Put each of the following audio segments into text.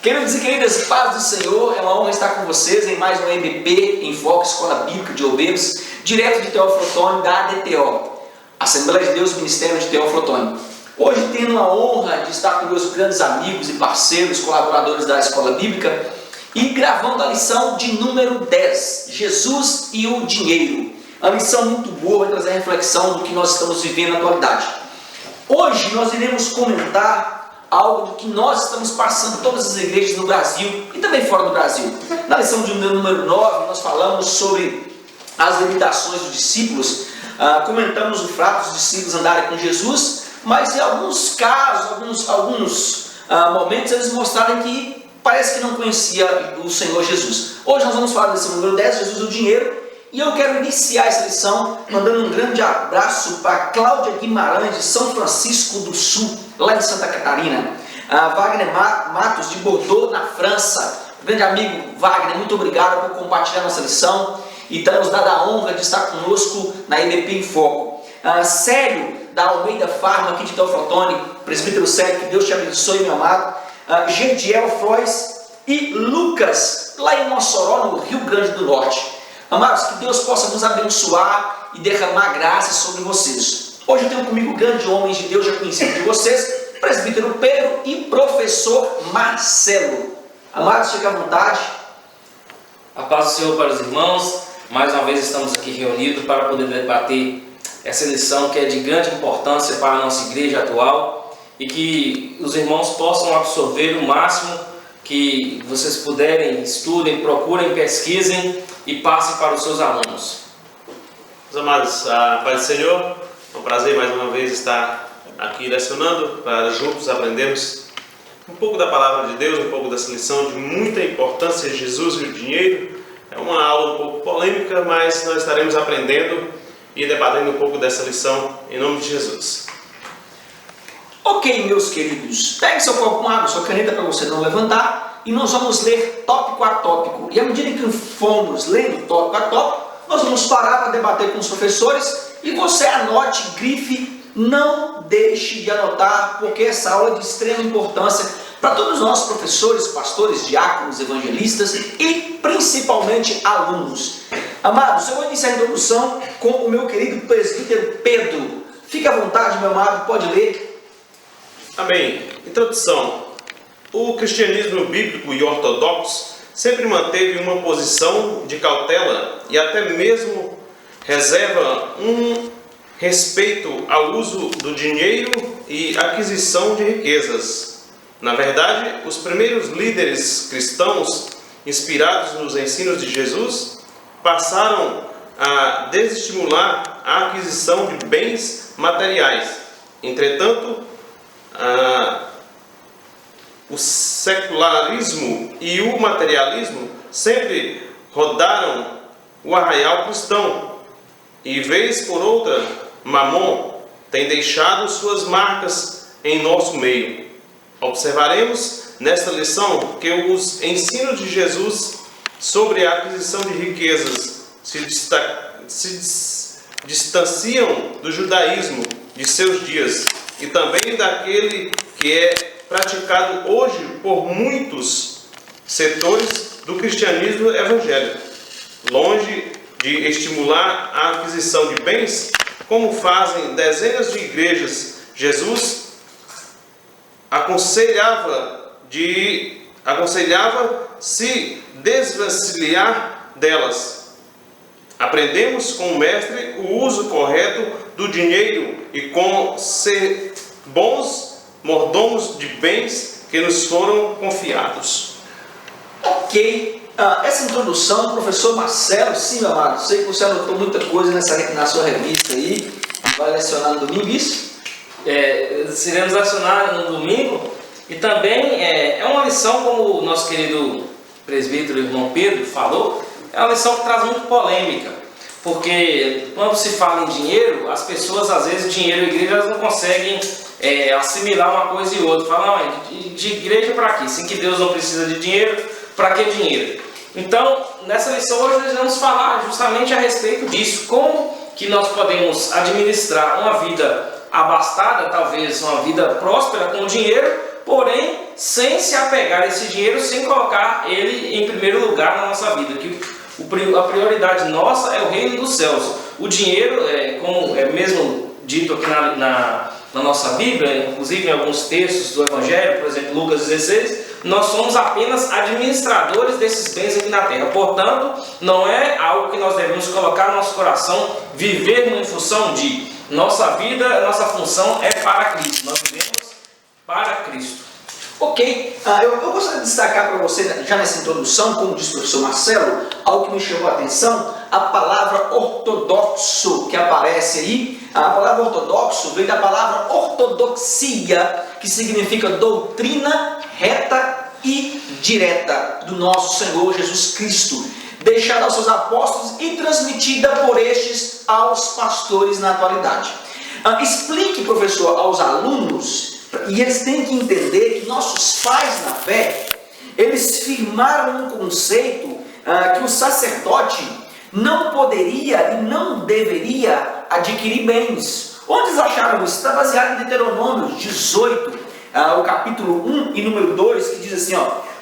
Queridos e queridas, paz do Senhor, é uma honra estar com vocês em mais um EBP, Enfoque Escola Bíblica de Obreiros, direto de Teófilo Otoni, da ADTO, Assembleia de Deus Ministério de Teófilo Otoni. Hoje tenho a honra de estar com meus grandes amigos e parceiros, colaboradores da Escola Bíblica, e gravando a lição de número 10, Jesus e o Dinheiro. Uma lição muito boa, vai trazer a reflexão do que nós estamos vivendo na atualidade. Hoje nós iremos comentar algo do que nós estamos passando em todas as igrejas no Brasil e também fora do Brasil. Na lição de número 9, nós falamos sobre as limitações dos discípulos, comentamos o fato dos discípulos andarem com Jesus, mas em alguns casos, alguns momentos, eles mostraram que parece que não conhecia o Senhor Jesus. Hoje nós vamos falar da lição número 10, Jesus e o Dinheiro, e eu quero iniciar essa lição mandando um grande abraço para Cláudia Guimarães, de São Francisco do Sul, lá em Santa Catarina. Wagner Matos, de Bordeaux, na França. Grande amigo Wagner, muito obrigado por compartilhar nossa lição e ter nos dado a honra de estar conosco na EBP em Foco. Célio, da Almeida Farma, aqui de Teófilo Otoni, presbítero Célio, que Deus te abençoe, meu amado. Gediel Frois e Lucas, lá em Mossoró, no Rio Grande do Norte. Amados, que Deus possa nos abençoar e derramar graça sobre vocês. Hoje eu tenho comigo grandes homens de Deus já conhecidos de vocês, presbítero Pedro e professor Marcelo. Amados, fique à vontade. A paz do Senhor para os irmãos. Mais uma vez estamos aqui reunidos para poder debater essa lição que é de grande importância para a nossa igreja atual e que os irmãos possam absorver o máximo que vocês puderem, estudem, procurem, pesquisem e passem para os seus alunos. Meus amados, a paz do Senhor, é um prazer mais uma vez estar aqui lecionando para juntos aprendermos um pouco da palavra de Deus, um pouco dessa lição de muita importância, Jesus e o dinheiro. É uma aula um pouco polêmica, mas nós estaremos aprendendo e debatendo um pouco dessa lição em nome de Jesus. Ok, meus queridos, pegue seu copo com água, sua caneta para você não levantar, e nós vamos ler tópico a tópico. E à medida que formos lendo tópico a tópico, nós vamos parar para debater com os professores, e você anote, grife, não deixe de anotar, porque essa aula é de extrema importância para todos nós, professores, pastores, diáconos, evangelistas e principalmente alunos. Amados, eu vou iniciar a introdução com o meu querido presbítero Pedro. Fique à vontade, meu amado, pode ler. Amém. Introdução. O cristianismo bíblico e ortodoxo sempre manteve uma posição de cautela e até mesmo reserva um respeito ao uso do dinheiro e aquisição de riquezas. Na verdade, os primeiros líderes cristãos, inspirados nos ensinos de Jesus, passaram a desestimular a aquisição de bens materiais. Entretanto, o secularismo e o materialismo sempre rodaram o arraial cristão e, vez por outra, Mamon tem deixado suas marcas em nosso meio. Observaremos nesta lição que os ensinos de Jesus sobre a aquisição de riquezas se distanciam do judaísmo de seus dias e também daquele que é praticado hoje por muitos setores do cristianismo evangélico. Longe de estimular a aquisição de bens, como fazem dezenas de igrejas, Jesus aconselhava se desvencilhar delas. Aprendemos com o mestre o uso correto do dinheiro e como ser bons mordomos de bens que nos foram confiados. Ok, essa introdução do professor Marcelo, sim, meu amado, sei que você anotou muita coisa na sua revista aí, vai lecionar no domingo, isso? Iremos lecionar no domingo e também é uma lição, como o nosso querido presbítero irmão Pedro falou, é uma lição que traz muito polêmica, porque quando se fala em dinheiro, as pessoas às vezes, dinheiro e igreja, elas não conseguem assimilar uma coisa e outra. Falam, não, de igreja para quê? Se que Deus não precisa de dinheiro, para que dinheiro? Então, nessa lição hoje nós vamos falar justamente a respeito disso, como que nós podemos administrar uma vida abastada, talvez uma vida próspera com dinheiro, porém sem se apegar a esse dinheiro, sem colocar ele em primeiro lugar na nossa vida, que a prioridade nossa é o reino dos céus. O dinheiro, como é mesmo dito aqui na nossa Bíblia, inclusive em alguns textos do Evangelho, por exemplo, Lucas 16, nós somos apenas administradores desses bens aqui na terra. Portanto, não é algo que nós devemos colocar no nosso coração, viver em função de nossa vida, nossa função é para Cristo. Nós vivemos para Cristo. Ok, eu gostaria de destacar para você, já nessa introdução, como disse o professor Marcelo, algo que me chamou a atenção, a palavra ortodoxo que aparece aí. A palavra ortodoxo veio da palavra ortodoxia, que significa doutrina reta e direta do nosso Senhor Jesus Cristo, deixada aos seus apóstolos e transmitida por estes aos pastores na atualidade. Explique, professor, aos alunos, e eles têm que entender que nossos pais na fé, eles firmaram um conceito que o sacerdote não poderia e não deveria adquirir bens. Onde eles acharam isso? Está baseado em Deuteronômio 18, o capítulo 1 e número 2, que diz assim,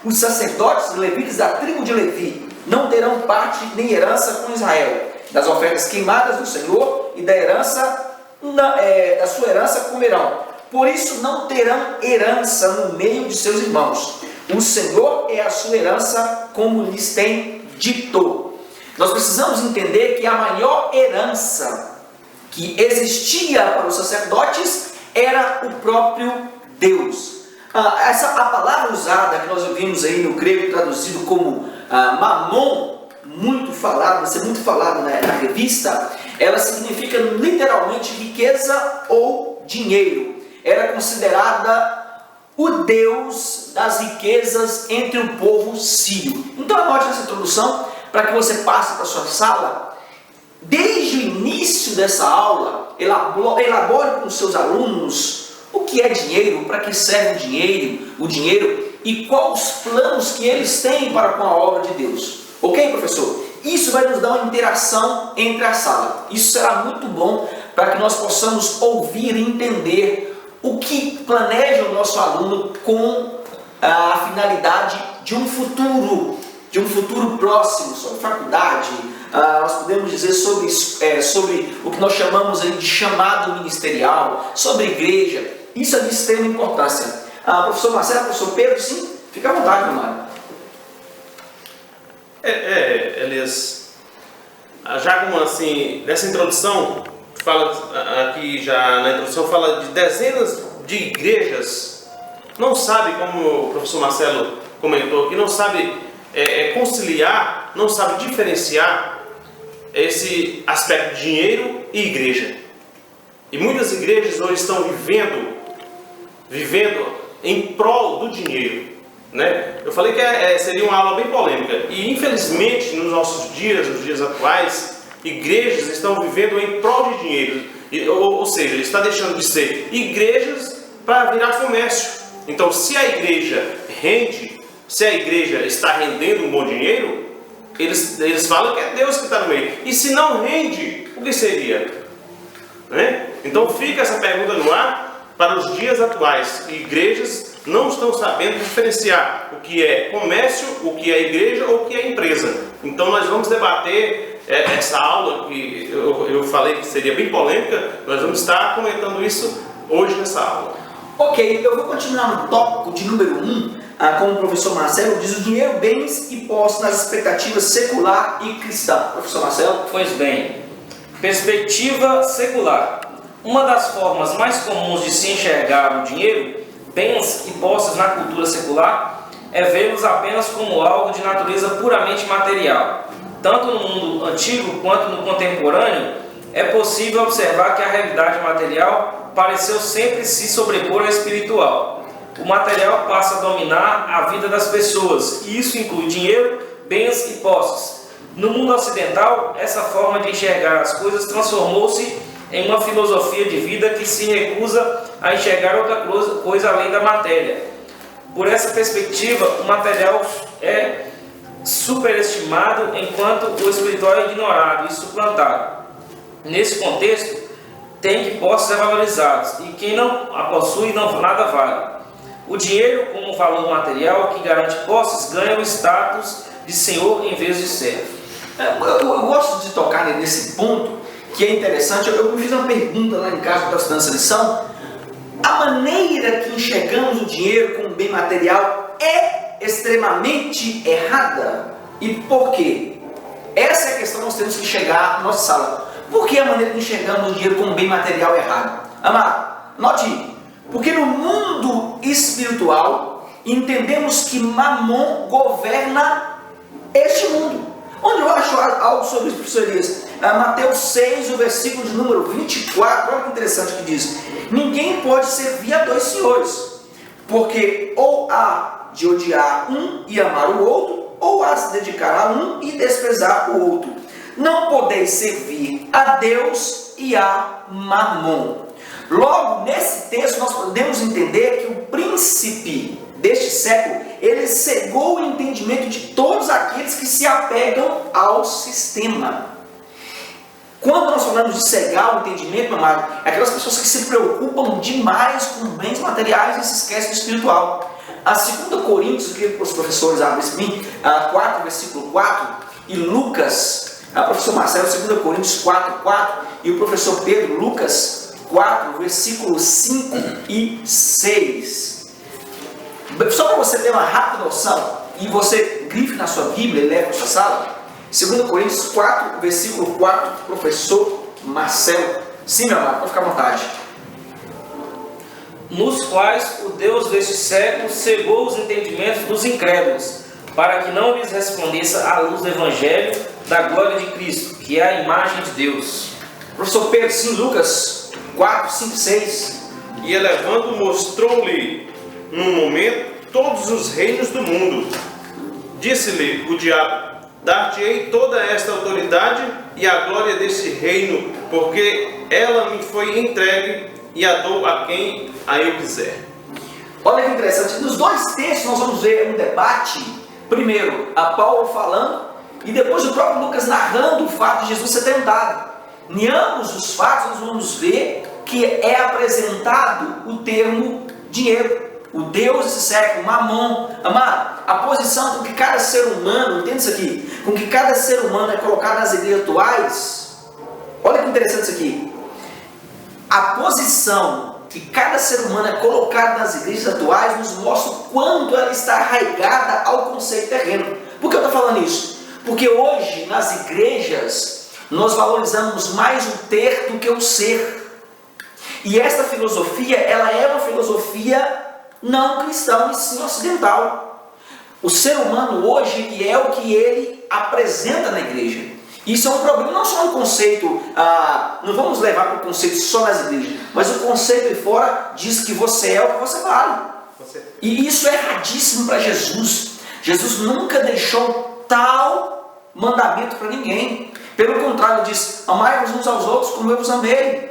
os sacerdotes levitas da tribo de Levi não terão parte nem herança com Israel, das ofertas queimadas do Senhor e da herança, da sua herança comerão. Por isso não terão herança no meio de seus irmãos. O Senhor é a sua herança, como lhes tem dito. Nós precisamos entender que a maior herança que existia para os sacerdotes era o próprio Deus. A palavra usada que nós ouvimos aí no grego traduzido como mamon, vai ser muito falado na revista, ela significa literalmente riqueza ou dinheiro. Era considerada o Deus das riquezas entre o povo sírio. Então anote essa introdução para que você passe para a sua sala. Desde o início dessa aula, elabore com os seus alunos o que é dinheiro, para que serve o dinheiro e quais os planos que eles têm para com a obra de Deus. Ok, professor? Isso vai nos dar uma interação entre a sala. Isso será muito bom para que nós possamos ouvir e entender o que planeja o nosso aluno com a finalidade de um futuro próximo, sobre faculdade. Nós podemos dizer sobre o que nós chamamos aí de chamado ministerial, sobre igreja. Isso é de extrema importância. Professor Marcelo, professor Pedro, sim, fica à vontade, meu irmão. Elias, já como assim, nessa introdução, fala aqui já na introdução, fala de dezenas de igrejas, não sabe, como o professor Marcelo comentou aqui, não sabe conciliar, não sabe diferenciar esse aspecto de dinheiro e igreja. E muitas igrejas hoje estão vivendo em prol do dinheiro, né? Eu falei que seria uma aula bem polêmica, e infelizmente nos nossos dias, nos dias atuais, igrejas estão vivendo em prol de dinheiro, ou seja, está deixando de ser igrejas para virar comércio. Então, se a igreja rende, se a igreja está rendendo um bom dinheiro, eles falam que é Deus que está no meio. E se não rende, o que seria? Né? Então fica essa pergunta no ar para os dias atuais. Igrejas não estão sabendo diferenciar o que é comércio, o que é igreja ou o que é empresa. Então nós vamos debater essa aula, que eu falei que seria bem polêmica, nós vamos estar comentando isso hoje nessa aula. Ok, eu vou continuar no tópico de número 1, como o professor Marcelo diz, o dinheiro, bens e posses nas expectativas secular e cristã. Professor Marcelo? Pois bem, perspectiva secular. Uma das formas mais comuns de se enxergar o dinheiro, bens e posses na cultura secular é vê-los apenas como algo de natureza puramente material. Tanto no mundo antigo quanto no contemporâneo, é possível observar que a realidade material pareceu sempre se sobrepor ao espiritual. O material passa a dominar a vida das pessoas, e isso inclui dinheiro, bens e posses. No mundo ocidental, essa forma de enxergar as coisas transformou-se em uma filosofia de vida que se recusa a enxergar outra coisa além da matéria. Por essa perspectiva, o material é superestimado enquanto o espiritual é ignorado e suplantado. Nesse contexto, tem que posses ser valorizados, e quem não a possui nada vale. O dinheiro como valor material que garante posses ganha o status de senhor em vez de servo. Eu gosto de tocar nesse ponto, que é interessante. Eu fiz uma pergunta lá em casa para estudar essa lição. A maneira que enxergamos o dinheiro como bem material é extremamente errada. E por quê? Essa é a questão que nós temos que chegar na nossa sala. Por que a maneira que enxergamos o dinheiro como bem material é errada? Amado, note, porque no mundo espiritual entendemos que Mamon governa este mundo. Onde eu acho algo sobre isso, professor Elias? Mateus 6, o versículo de número 24, olha que interessante que diz: ninguém pode servir a dois senhores, porque ou há de odiar um e amar o outro, ou há de se dedicar a um e desprezar o outro. Não podeis servir a Deus e a Mamon. Logo, nesse texto, nós podemos entender que o príncipe deste século, ele cegou o entendimento de todos aqueles que se apegam ao sistema. Quando nós falamos de cegar o entendimento, meu amado, é aquelas pessoas que se preocupam demais com bens materiais e se esquecem do espiritual. A 2 Coríntios, eu queria que os professores abrem isso para mim, 4, versículo 4, e Lucas, a professor Marcelo, 2 Coríntios 4, 4, e o professor Pedro, Lucas 4, versículos 5 e 6. Só para você ter uma rápida noção, e você grife na sua Bíblia e leve para a sua sala, 2 Coríntios 4, versículo 4, professor Marcelo. Sim, meu amado, pode ficar à vontade. Nos quais o Deus deste século cegou os entendimentos dos incrédulos, para que não lhes resplandeça a luz do Evangelho da glória de Cristo, que é a imagem de Deus. Professor Pedro, sim, Lucas 4, 5, 6. E elevando, mostrou-lhe num momento todos os reinos do mundo. Disse-lhe o diabo: dar-te-ei toda esta autoridade e a glória desse reino, porque ela me foi entregue e a dou a quem a eu quiser. Olha que interessante, nos dois textos nós vamos ver um debate. Primeiro, a Paulo falando, e depois o próprio Lucas narrando o fato de Jesus ser tentado. Em ambos os fatos nós vamos ver que é apresentado o termo dinheiro, o Deus desse século, Mamon. Amado, a posição com que cada ser humano, entenda isso aqui, com que cada ser humano é colocado nas igrejas atuais. Olha que interessante isso aqui. A posição que cada ser humano é colocado nas igrejas atuais nos mostra o quanto ela está arraigada ao conceito terreno. Por que eu estou falando isso? Porque hoje nas igrejas nós valorizamos mais o ter do que o ser. E esta filosofia, ela é uma filosofia não cristã, e sim ocidental. O ser humano hoje, ele é o que ele apresenta na igreja. Isso é um problema, não só um conceito, não vamos levar para o conceito só nas igrejas, mas o conceito de fora diz que você é o que você vale. E isso é erradíssimo para Jesus. Jesus nunca deixou tal mandamento para ninguém. Pelo contrário, diz: amai-vos uns aos outros como eu vos amei.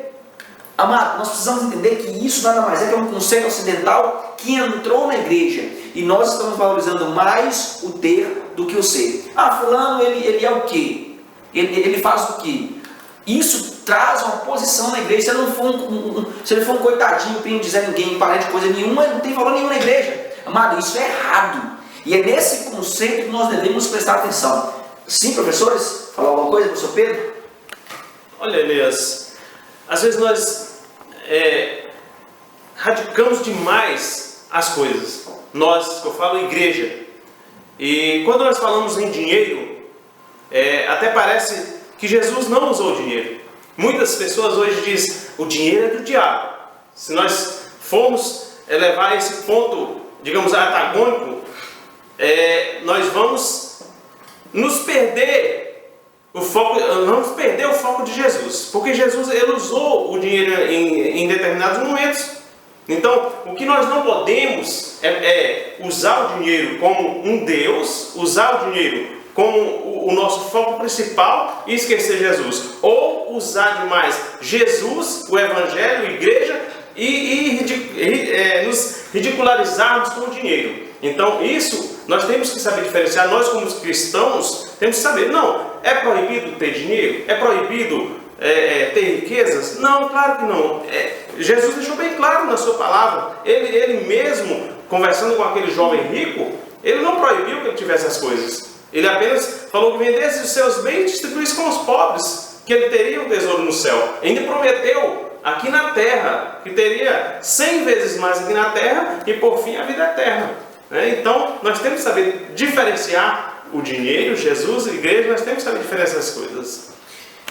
Amado, nós precisamos entender que isso nada mais é que um conceito ocidental que entrou na igreja. E nós estamos valorizando mais o ter do que o ser. Fulano, ele é o quê? Ele faz o quê? Isso traz uma posição na igreja. Se ele for um coitadinho, para não dizer ninguém, parente de coisa nenhuma, ele não tem valor nenhum na igreja. Amado, isso é errado. E é nesse conceito que nós devemos prestar atenção. Sim, professores? Falar alguma coisa, professor Pedro? Olha, Elias, às vezes nós radicamos demais as coisas. Nós, que eu falo, igreja. E quando nós falamos em dinheiro, até parece que Jesus não usou dinheiro. Muitas pessoas hoje dizem: o dinheiro é do diabo. Se nós formos levar esse ponto, digamos, antagônico, nós vamos nos perder o foco de Jesus. Porque Jesus, ele usou o dinheiro em determinados momentos. Então, o que nós não podemos é usar o dinheiro como um Deus, usar o dinheiro como o nosso foco principal e esquecer Jesus. Ou usar demais Jesus, o Evangelho, a igreja e nos ridicularizarmos com o dinheiro. Então isso nós temos que saber diferenciar. Nós como cristãos temos que saber: não, é proibido ter dinheiro? É proibido ter riquezas? Não, claro que não. Jesus deixou bem claro na sua palavra. Ele mesmo conversando com aquele jovem rico, ele não proibiu que ele tivesse as coisas. Ele apenas falou que vendesse os seus bens e distribuísse com os pobres, que ele teria um tesouro no céu. Ele prometeu aqui na terra, que teria 100 vezes mais aqui na terra e por fim a vida eterna. Então nós temos que saber diferenciar o dinheiro, Jesus, a igreja, nós temos que saber diferenciar as coisas.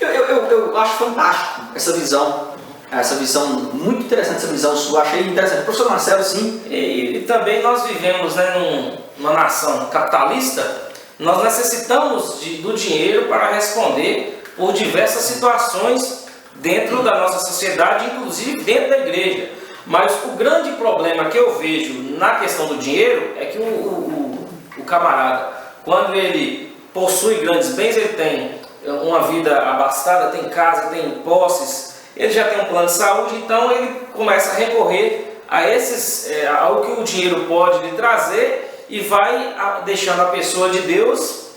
Eu acho fantástico essa visão muito interessante, essa visão sua, achei interessante. Professor Marcelo, sim. E também nós vivemos, né, numa nação capitalista, nós necessitamos do dinheiro para responder por diversas situações dentro da nossa sociedade, inclusive dentro da igreja. Mas o grande problema que eu vejo na questão do dinheiro é que o camarada, quando ele possui grandes bens, ele tem uma vida abastada, tem casa, tem posses, ele já tem um plano de saúde, então ele começa a recorrer ao que o dinheiro pode lhe trazer e vai deixando a pessoa de Deus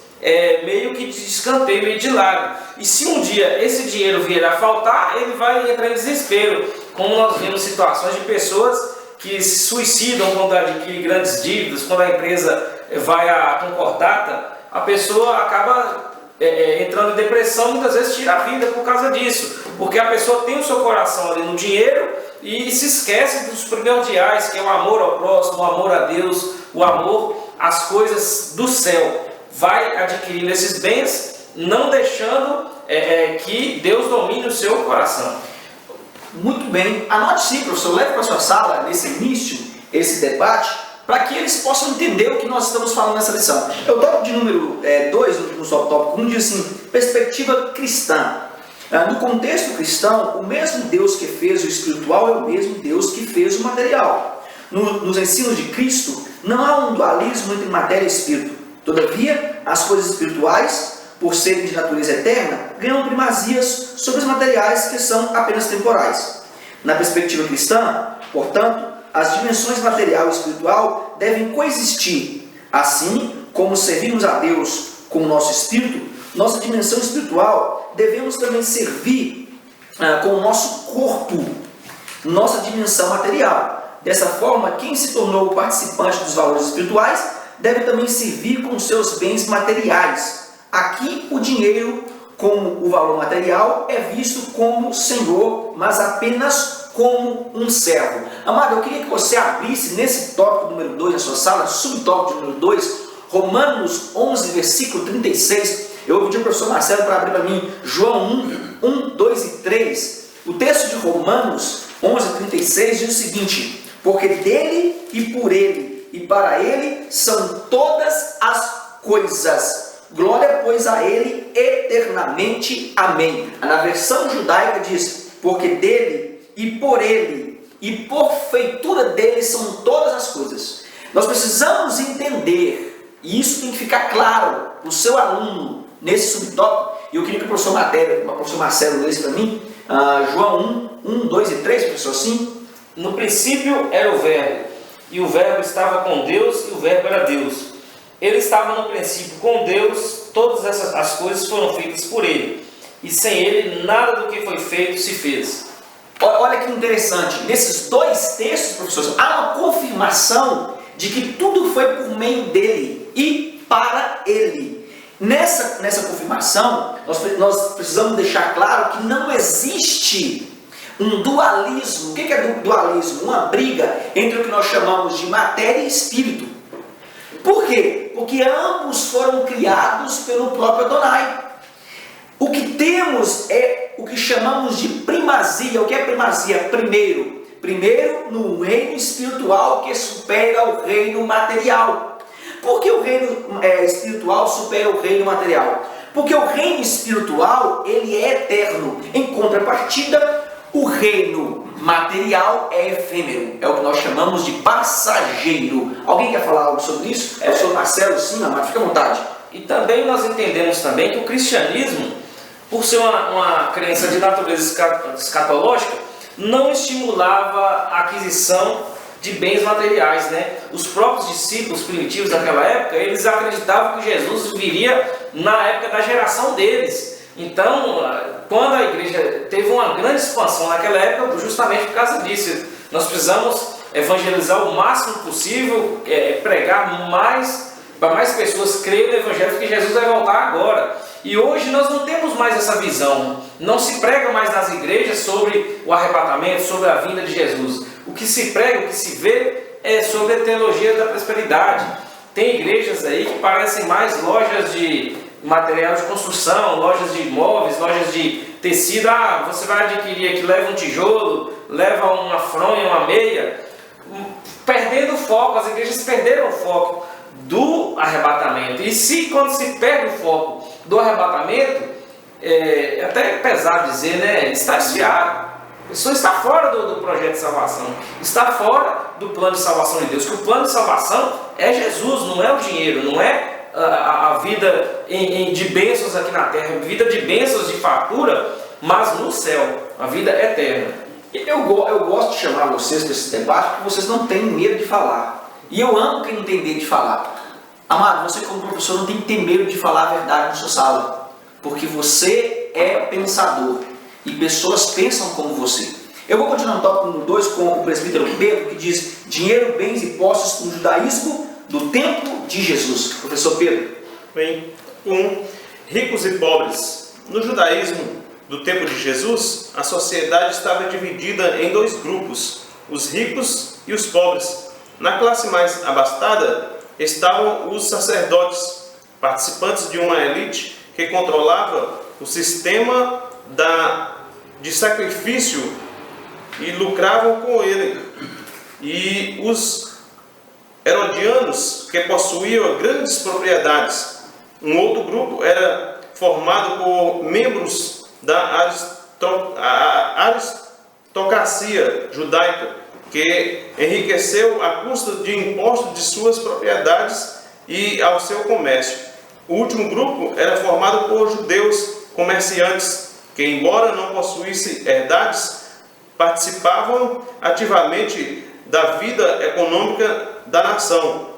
meio que de escanteio, meio de lado. E se um dia esse dinheiro vier a faltar, ele vai entrar em desespero, como nós vemos situações de pessoas que se suicidam quando adquirem grandes dívidas, quando a empresa vai à concordata, a pessoa acaba entrando em depressão e muitas vezes tira a vida por causa disso, porque a pessoa tem o seu coração ali no dinheiro e se esquece dos primordiais, que é o amor ao próximo, o amor a Deus, o amor às coisas do céu. Vai adquirindo esses bens, não deixando que Deus domine o seu coração. Muito bem. Anote sim, professor, leve para a sua sala, nesse início, esse debate, para que eles possam entender o que nós estamos falando nessa lição. O tópico de número 2, no subtópico 1, diz assim: perspectiva cristã. No contexto cristão, o mesmo Deus que fez o espiritual é o mesmo Deus que fez o material. Nos ensinos de Cristo, não há um dualismo entre matéria e espírito. Todavia, as coisas espirituais, por serem de natureza eterna, ganham primazias sobre os materiais que são apenas temporais. Na perspectiva cristã, portanto, as dimensões material e espiritual devem coexistir. Assim como servimos a Deus com o nosso espírito, nossa dimensão espiritual devemos também servir com o nosso corpo, nossa dimensão material. Dessa forma, quem se tornou participante dos valores espirituais deve também servir com seus bens materiais. Aqui o dinheiro, como o valor material, é visto como Senhor, mas apenas como um servo. Amado, eu queria que você abrisse nesse tópico número 2 na sua sala, subtópico número 2, Romanos 11, versículo 36. Eu vou pedir ao professor Marcelo para abrir para mim João 1, 2 e 3. O texto de Romanos 11, 36 diz o seguinte: porque dele e por ele e para ele são todas as coisas. Glória, pois, a ele eternamente. Amém. Na versão judaica diz: porque dele e por ele e por feitura dele são todas as coisas. Nós precisamos entender, e isso tem que ficar claro para o seu aluno nesse subtópico. E eu queria que o professor Marcelo lesse para mim João 1, 2 e 3, professor, sim. No princípio era o Verbo, e o Verbo estava com Deus, e o Verbo era Deus. Ele estava no princípio com Deus, todas as coisas foram feitas por ele, e sem ele nada do que foi feito se fez. Olha que interessante, nesses dois textos, professores, há uma confirmação de que tudo foi por meio dele e para ele. Nessa confirmação, nós precisamos deixar claro que não existe um dualismo. O que é dualismo? Uma briga entre o que nós chamamos de matéria e espírito. Por quê? Porque ambos foram criados pelo próprio Adonai. O que temos é o que chamamos de primazia. O que é primazia? Primeiro no reino espiritual que supera o reino material. Por que o reino espiritual supera o reino material? Porque o reino espiritual ele é eterno. Em contrapartida, o reino material é efêmero. É o que nós chamamos de passageiro. Alguém quer falar algo sobre isso? Professor Marcelo, sim, amado, fica à vontade. E também nós entendemos também que o cristianismo, por ser uma crença de natureza escatológica, não estimulava a aquisição de bens materiais, né? Os próprios discípulos primitivos daquela época, eles acreditavam que Jesus viria na época da geração deles. Então, quando a igreja teve uma grande expansão naquela época, justamente por causa disso, nós precisamos evangelizar o máximo possível, pregar para mais pessoas crerem no Evangelho, porque Jesus vai voltar agora. E hoje nós não temos mais essa visão. Não se prega mais nas igrejas sobre o arrebatamento, sobre a vinda de Jesus. O que se prega, o que se vê é sobre a teologia da prosperidade. Tem igrejas aí que parecem mais lojas de material de construção, lojas de imóveis, lojas de tecido. Você vai adquirir aqui, leva um tijolo, leva uma fronha, uma meia, perdendo o foco. As igrejas perderam o foco do arrebatamento. E quando se perde o foco do arrebatamento, é até pesado dizer, né? Está desviado. A pessoa está fora do projeto de salvação, está fora do plano de salvação de Deus. Que o plano de salvação é Jesus, não é o dinheiro, não é a vida de bênçãos aqui na terra, vida de bênçãos de fartura, mas no céu, a vida eterna. Eu gosto de chamar vocês para esse debate porque vocês não têm medo de falar. E eu amo quem não tem medo de falar. Amado, você como professor não tem que ter medo de falar a verdade na sua sala, porque você é pensador e pessoas pensam como você. Eu vou continuar no tópico número 2 com o presbítero Pedro, que diz: dinheiro, bens e posses no judaísmo do tempo de Jesus. Professor Pedro. Bem, ricos e pobres. No judaísmo do tempo de Jesus, a sociedade estava dividida em dois grupos, os ricos e os pobres. Na classe mais abastada estavam os sacerdotes, participantes de uma elite que controlava o sistema de sacrifício e lucravam com ele. E os herodianos, que possuíam grandes propriedades. Um outro grupo era formado por membros da aristocracia judaica, que enriqueceu à custa de impostos de suas propriedades e ao seu comércio. O último grupo era formado por judeus comerciantes, que, embora não possuíssem herdades, participavam ativamente da vida econômica da nação.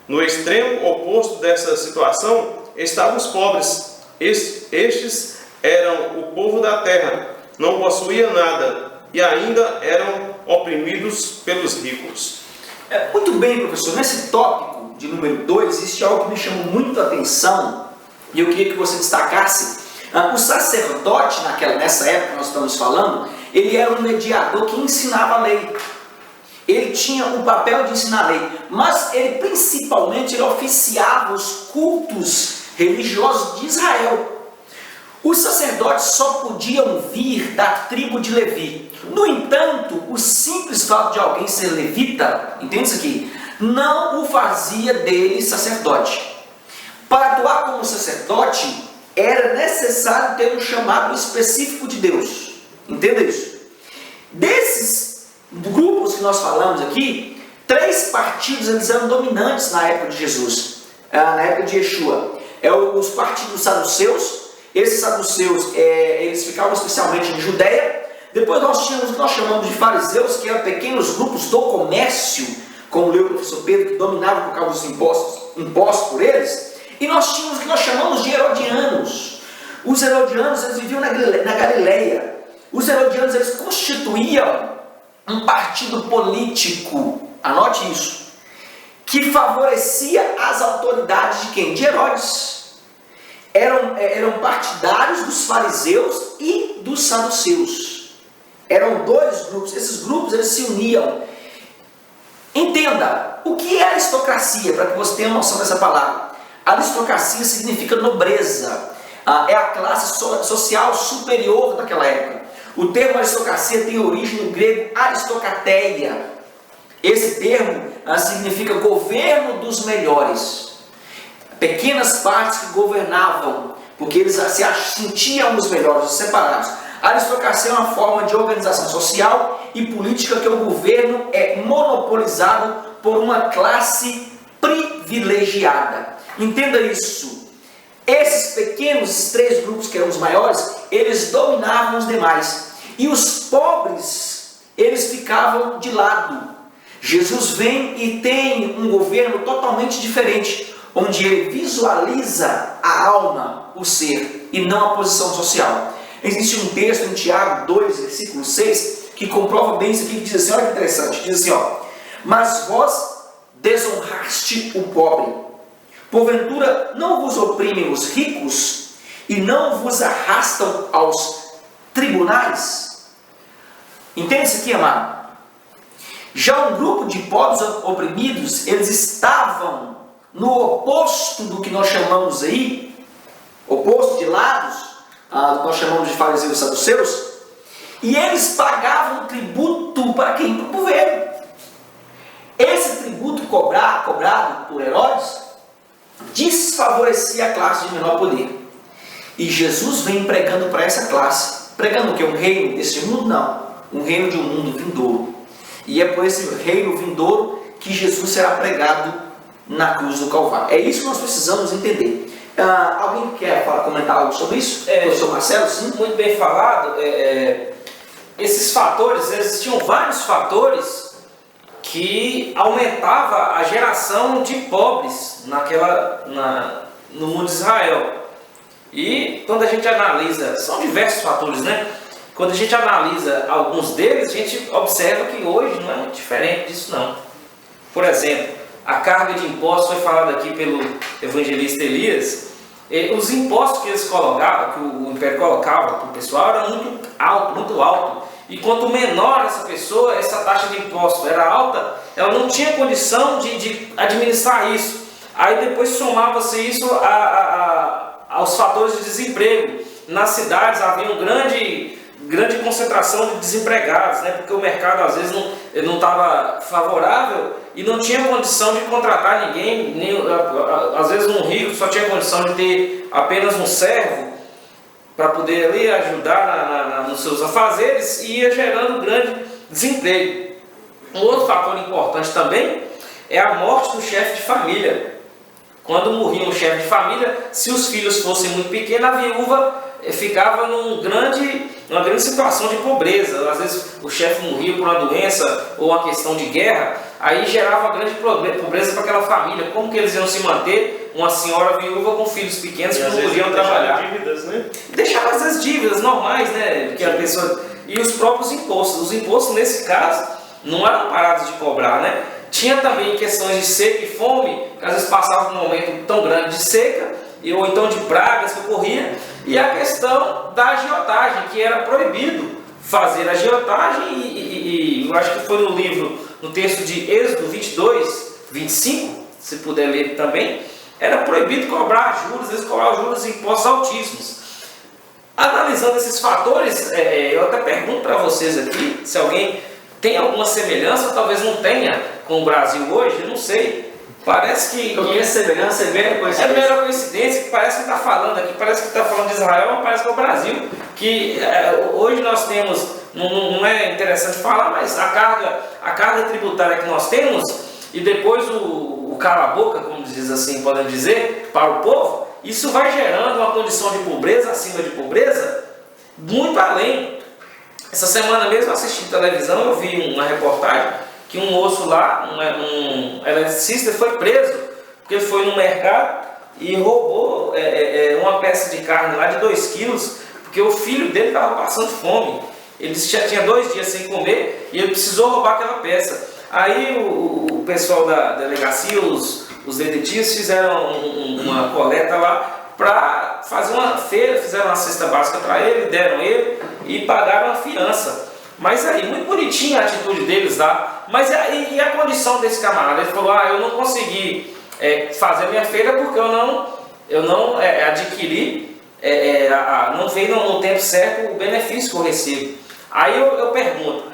No extremo oposto dessa situação estavam os pobres. Estes eram o povo da terra, não possuíam nada e ainda eram oprimidos pelos ricos. Muito bem, professor. Nesse tópico de número 2 existe algo que me chamou muito a atenção e eu queria que você destacasse. O sacerdote, nessa época que nós estamos falando, ele era um mediador que ensinava a lei. Ele tinha o papel de ensinar a lei, mas ele principalmente oficiava os cultos religiosos de Israel. Os sacerdotes só podiam vir da tribo de Levi. No entanto, o simples fato de alguém ser levita, entende isso aqui, não o fazia dele sacerdote. Para atuar como sacerdote, era necessário ter um chamado específico de Deus. Entenda isso. Desses grupos que nós falamos aqui, 3 partidos eles eram dominantes na época de Jesus, na época de Yeshua. Os partidos saduceus. Esses saduceus, eles ficavam especialmente em Judeia. Depois nós tínhamos o que nós chamamos de fariseus, que eram pequenos grupos do comércio, como leu o professor Pedro, que dominavam por causa dos impostos por eles. E nós tínhamos o que nós chamamos de herodianos. Os herodianos, eles viviam na Galileia. Os herodianos, eles constituíam um partido político, anote isso, que favorecia as autoridades de quem? De Herodes. Eram partidários dos fariseus e dos saduceus. Eram 2 grupos. Esses grupos eles se uniam. Entenda, o que é aristocracia, para que você tenha noção dessa palavra. Aristocracia significa nobreza. É a classe social superior daquela época. O termo aristocracia tem origem no grego aristocateia. Esse termo significa governo dos melhores. Pequenas partes que governavam, porque eles se sentiam os melhores, os separados. A aristocracia é uma forma de organização social e política que o governo é monopolizado por uma classe privilegiada. Entenda isso. Esses pequenos 3 grupos, que eram os maiores, eles dominavam os demais. E os pobres, eles ficavam de lado. Jesus vem e tem um governo totalmente diferente, onde ele visualiza a alma, o ser, e não a posição social. Existe um texto em Tiago 2, versículo 6, que comprova bem isso aqui, que diz assim, olha que interessante, diz assim, Mas vós desonraste o pobre. Porventura não vos oprimem os ricos e não vos arrastam aos tribunais? Entende isso aqui, amado? Já um grupo de pobres oprimidos, eles estavam no oposto do que nós chamamos aí, oposto de lados, do que nós chamamos de fariseus e saduceus, e eles pagavam tributo para quem? Para o governo. Esse tributo cobrado por Herodes desfavorecia a classe de menor poder. E Jesus vem pregando para essa classe. Pregando o que? Um reino desse mundo? Não. Um reino de um mundo vindouro. E é por esse reino vindouro que Jesus será pregado na cruz do Calvário. É isso que nós precisamos entender. Alguém quer comentar algo sobre isso? Professor Marcelo? Sim? Muito bem falado. Esses fatores, existiam vários fatores que aumentavam a geração de pobres no mundo de Israel. E quando a gente analisa, são diversos fatores, né? Quando a gente analisa alguns deles, a gente observa que hoje não é muito diferente disso não. Por exemplo, a carga de impostos foi falada aqui pelo evangelista Elias. Os impostos que eles colocavam, que o Império colocava para o pessoal, era muito alto, muito alto. E quanto menor essa pessoa, essa taxa de imposto era alta, ela não tinha condição de administrar isso. Aí depois somava-se isso aos fatores de desemprego. Nas cidades havia uma grande concentração de desempregados, né? Porque o mercado às vezes não estava favorável e não tinha condição de contratar ninguém, às vezes um rico só tinha condição de ter apenas um servo para poder ali ajudar nos seus afazeres, e ia gerando grande desemprego. Um outro fator importante também é a morte do chefe de família. Quando morria um chefe de família, se os filhos fossem muito pequenos, a viúva ficava numa grande situação de pobreza. Às vezes o chefe morria por uma doença ou uma questão de guerra, aí gerava uma grande pobreza para aquela família. Como que eles iam se manter? Uma senhora viúva com filhos pequenos que não podiam trabalhar. Dívidas, né? Deixava às vezes dívidas normais, né? Que a pessoa... E os próprios impostos. Os impostos, nesse caso, não eram parados de cobrar, né? Tinha também questões de seca e fome, que às vezes passava por um momento tão grande de seca, ou então de pragas que ocorria, e a questão da agiotagem, que era proibido fazer agiotagem, e eu acho que foi no texto de Êxodo 22, 25, se puder ler também, era proibido cobrar juros, eles cobravam juros e impostos altíssimos. Analisando esses fatores, eu até pergunto para vocês aqui, se alguém tem alguma semelhança, ou talvez não tenha, com o Brasil hoje, eu não sei. Parece que essa semelhança é mera coincidência. É mera coincidência, que parece que está falando aqui, parece que está falando de Israel, mas parece que é o Brasil. Que hoje nós temos, não é interessante falar, mas a carga tributária que nós temos, e depois o cala-boca, como diz assim, podemos dizer, para o povo, isso vai gerando uma condição de pobreza, acima de pobreza, muito além. Essa semana mesmo eu assisti televisão, eu vi uma reportagem que um moço lá, um eletricista, foi preso porque ele foi no mercado e roubou uma peça de carne lá de 2 quilos, porque o filho dele estava passando fome. Ele já tinha 2 dias sem comer e ele precisou roubar aquela peça. Aí o pessoal da delegacia, os detetives, fizeram uma coleta lá para fazer uma feira, fizeram uma cesta básica para ele, deram ele e pagaram a fiança. Mas aí, muito bonitinha a atitude deles lá. Mas e a condição desse camarada? Ele falou, eu não consegui fazer minha feira porque eu não adquiri, não veio no tempo certo o benefício que eu recebo. Aí eu pergunto,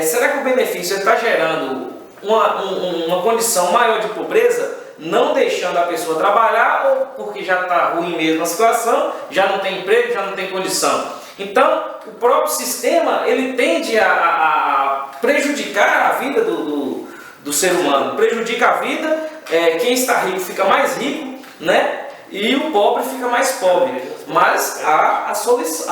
será que o benefício está gerando uma condição maior de pobreza, não deixando a pessoa trabalhar, ou porque já está ruim mesmo a situação, já não tem emprego, já não tem condição? Então, o próprio sistema, ele tende a prejudicar a vida do ser humano, prejudica a vida, quem está rico fica mais rico, né? E o pobre fica mais pobre. Mas há a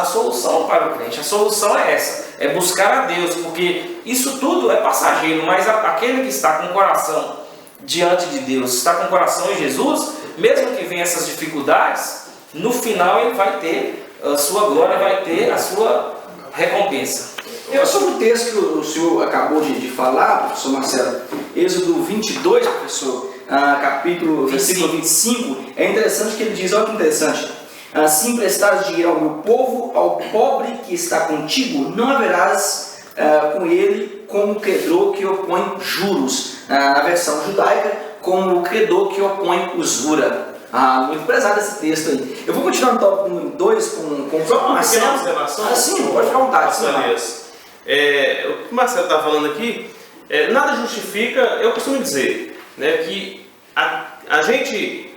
solução para o crente, a solução é essa, é buscar a Deus, porque isso tudo é passageiro, mas aquele que está com o coração diante de Deus, está com o coração em Jesus, mesmo que venha essas dificuldades, no final ele vai ter a sua glória, vai ter a sua recompensa. Sobre o texto que o senhor acabou de falar, professor Marcelo, Êxodo 22, professor, versículo 25, é interessante que ele diz, olha que interessante: se emprestares dinheiro ao meu povo, ao pobre que está contigo, não haverás com ele como credor que opõe juros. Na versão judaica, como o credor que opõe usura. Muito prezado esse texto aí. Eu vou continuar no tópico número 2 com o próprio Marcelo. Sim, pode ficar à vontade. O que o Marcelo está falando aqui, nada justifica, eu costumo dizer, né, que a gente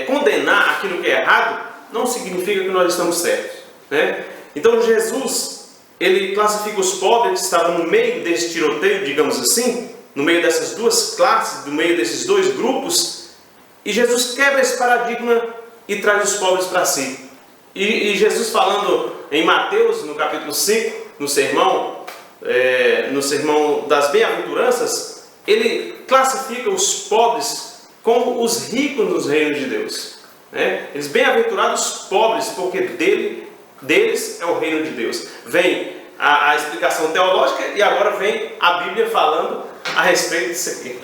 condenar aquilo que é errado não significa que nós estamos certos, né? Então Jesus, ele classifica os pobres que estavam no meio desse tiroteio, digamos assim, no meio dessas duas classes, no meio desses dois grupos, e Jesus quebra esse paradigma e traz os pobres para si. E Jesus falando em Mateus, no capítulo 5, no sermão das bem-aventuranças, ele classifica os pobres como os ricos nos reinos de Deus, né? Eles bem-aventurados pobres, porque deles é o reino de Deus. Vem a explicação teológica e agora vem a Bíblia falando a respeito disso aqui.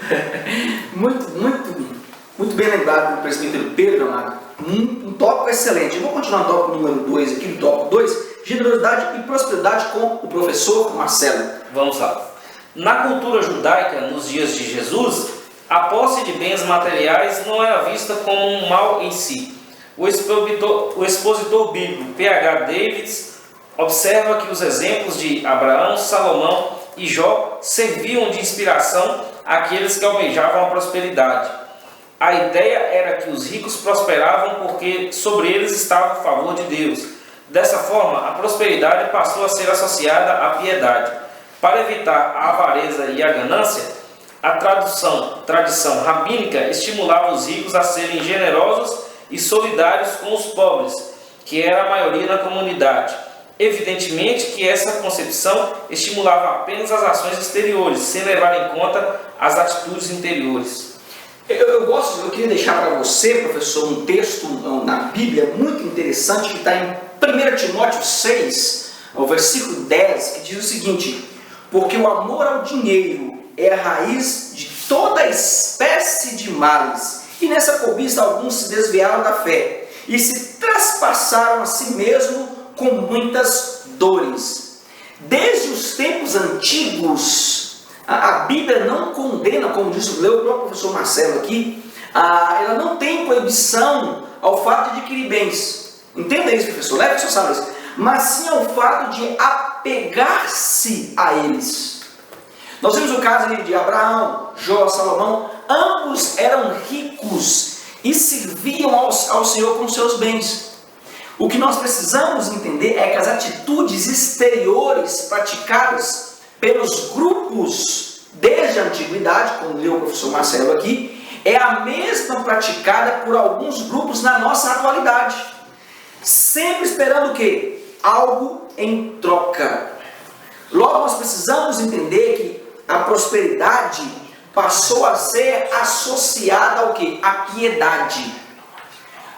Muito bem lembrado do presbítero Pedro, amado. Um tópico excelente. Eu vou continuar no tópico número 2 aqui, no tópico 2, generosidade e prosperidade, com o professor Marcelo. Vamos lá. Na cultura judaica, nos dias de Jesus, a posse de bens materiais não era vista como um mal em si. O expositor bíblico P.H. Davids observa que os exemplos de Abraão, Salomão e Jó serviam de inspiração àqueles que almejavam a prosperidade. A ideia era que os ricos prosperavam porque sobre eles estava o favor de Deus. Dessa forma, a prosperidade passou a ser associada à piedade. Para evitar a avareza e a ganância, a tradição rabínica estimulava os ricos a serem generosos e solidários com os pobres, que era a maioria na comunidade. Evidentemente que essa concepção estimulava apenas as ações exteriores, sem levar em conta as atitudes interiores. Eu queria deixar para você, professor, um texto na Bíblia muito interessante que está em 1 Timóteo 6, o versículo 10, que diz o seguinte: porque o amor ao dinheiro é a raiz de toda espécie de males, e nessa cobiça alguns se desviaram da fé e se traspassaram a si mesmo com muitas dores. Desde os tempos antigos, a Bíblia não condena, como disse o próprio professor Marcelo aqui, ela não tem proibição ao fato de adquirir bens. Entenda isso, professor, leve que o senhor sabe isso. Mas sim ao fato de apegar-se a eles. Nós vimos o caso de Abraão, Jó, Salomão. Ambos eram ricos e serviam ao Senhor com seus bens. O que nós precisamos entender é que as atitudes exteriores praticadas pelos grupos desde a antiguidade, como leu o professor Marcelo aqui, é a mesma praticada por alguns grupos na nossa atualidade, sempre esperando o quê? Algo em troca. Logo, nós precisamos entender que a prosperidade passou a ser associada ao quê? À piedade.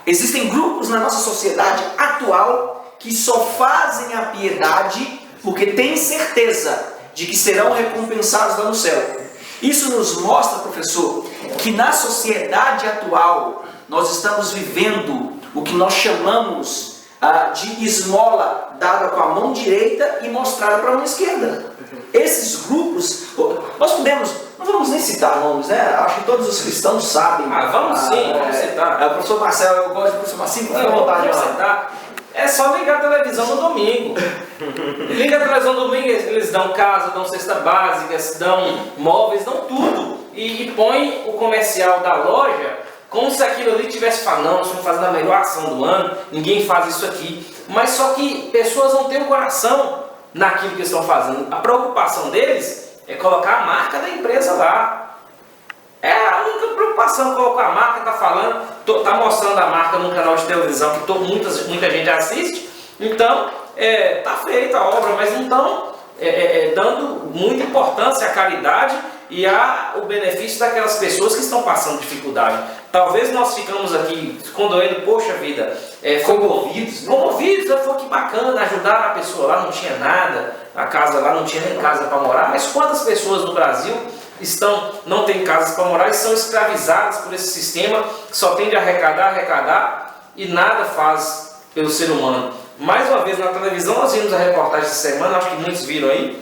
Existem grupos na nossa sociedade atual que só fazem a piedade porque têm certeza de que serão recompensados lá no céu. Isso nos mostra, professor, que na sociedade atual nós estamos vivendo o que nós chamamos de esmola dada com a mão direita e mostrada para a mão esquerda. Esses grupos, nós podemos, não vamos nem citar nomes, né? Acho que todos os cristãos sabem. Vamos sim, vamos citar. O professor Marcelo, eu gosto do professor Marcelo, fica à vontade de citar. É só ligar a televisão no domingo. Liga a televisão no domingo, eles dão casa, dão cesta básica, dão móveis, dão tudo. E põe o comercial da loja como se aquilo ali tivesse falando, não, nós estamos fazendo a melhor ação do ano, ninguém faz isso aqui. Mas só que pessoas não têm o coração naquilo que estão fazendo. A preocupação deles é colocar a marca da empresa lá. É a única preocupação, colocar a marca, está falando, está mostrando a marca num canal de televisão que muita gente assiste. Então, está feita a obra, mas não estão dando muita importância à caridade e ao benefício daquelas pessoas que estão passando dificuldade. Talvez nós ficamos aqui condoendo, poxa vida, comovidos, foi que bacana, ajudar a pessoa lá, não tinha nada, a casa lá não tinha nem casa para morar, mas quantas pessoas no Brasil não têm casas para morar e são escravizadas por esse sistema que só tende a arrecadar e nada faz pelo ser humano. Mais uma vez na televisão nós vimos a reportagem essa semana, acho que muitos viram aí,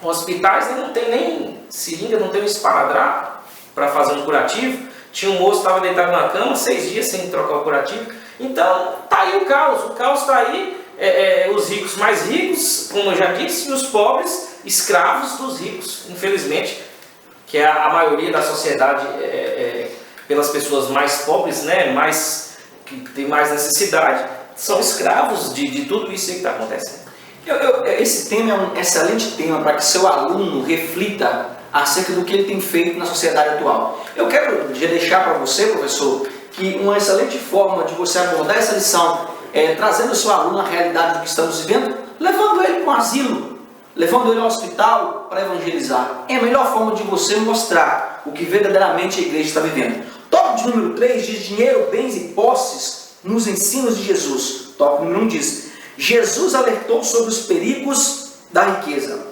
hospitais não tem nem seringa, não tem um esparadrapo para fazer um curativo. Tinha um moço que estava deitado na cama 6 dias sem trocar o curativo. Então está aí o caos está aí, os ricos mais ricos, como eu já disse, e os pobres escravos dos ricos, infelizmente, que é a maioria da sociedade, pelas pessoas mais pobres, né, que tem mais necessidade, são escravos de tudo isso aí que está acontecendo. Esse tema é um excelente tema para que seu aluno reflita acerca do que ele tem feito na sociedade atual. Eu quero deixar para você, professor, que uma excelente forma de você abordar essa lição é trazendo o seu aluno à realidade do que estamos vivendo, levando ele para um asilo, levando ele ao hospital para evangelizar. É a melhor forma de você mostrar o que verdadeiramente a igreja está vivendo. Tópico de número 3 diz dinheiro, bens e posses nos ensinos de Jesus. Tópico número 1 diz: Jesus alertou sobre os perigos da riqueza.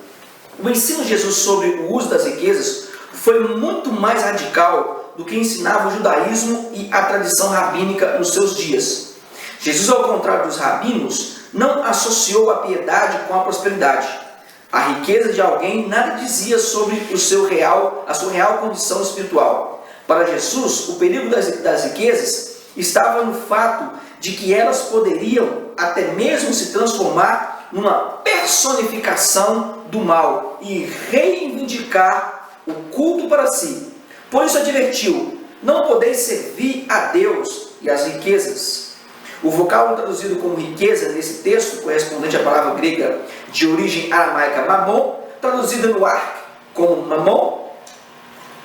O ensino de Jesus sobre o uso das riquezas foi muito mais radical do que ensinava o judaísmo e a tradição rabínica nos seus dias. Jesus, ao contrário dos rabinos, não associou a piedade com a prosperidade. A riqueza de alguém nada dizia sobre a sua real condição espiritual. Para Jesus, o perigo das riquezas estava no fato de que elas poderiam até mesmo se transformar numa personificação do mal e reivindicar o culto para si. Por isso advertiu: não podeis servir a Deus e as riquezas. O vocábulo traduzido como riqueza nesse texto, correspondente à palavra grega de origem aramaica mamon, traduzida no arco como mamon,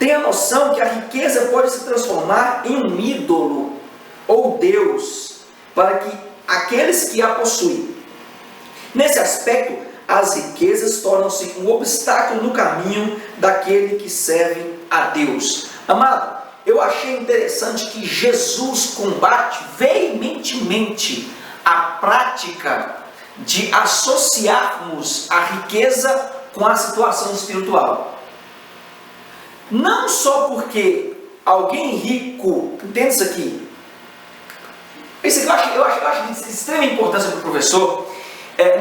tem a noção que a riqueza pode se transformar em um ídolo ou Deus para que aqueles que a possuem. Nesse aspecto, as riquezas tornam-se um obstáculo no caminho daquele que serve a Deus. Amado, eu achei interessante que Jesus combate veementemente a prática de associarmos a riqueza com a situação espiritual. Não só porque alguém rico, entenda isso aqui, isso aqui eu acho de extrema importância para o professor,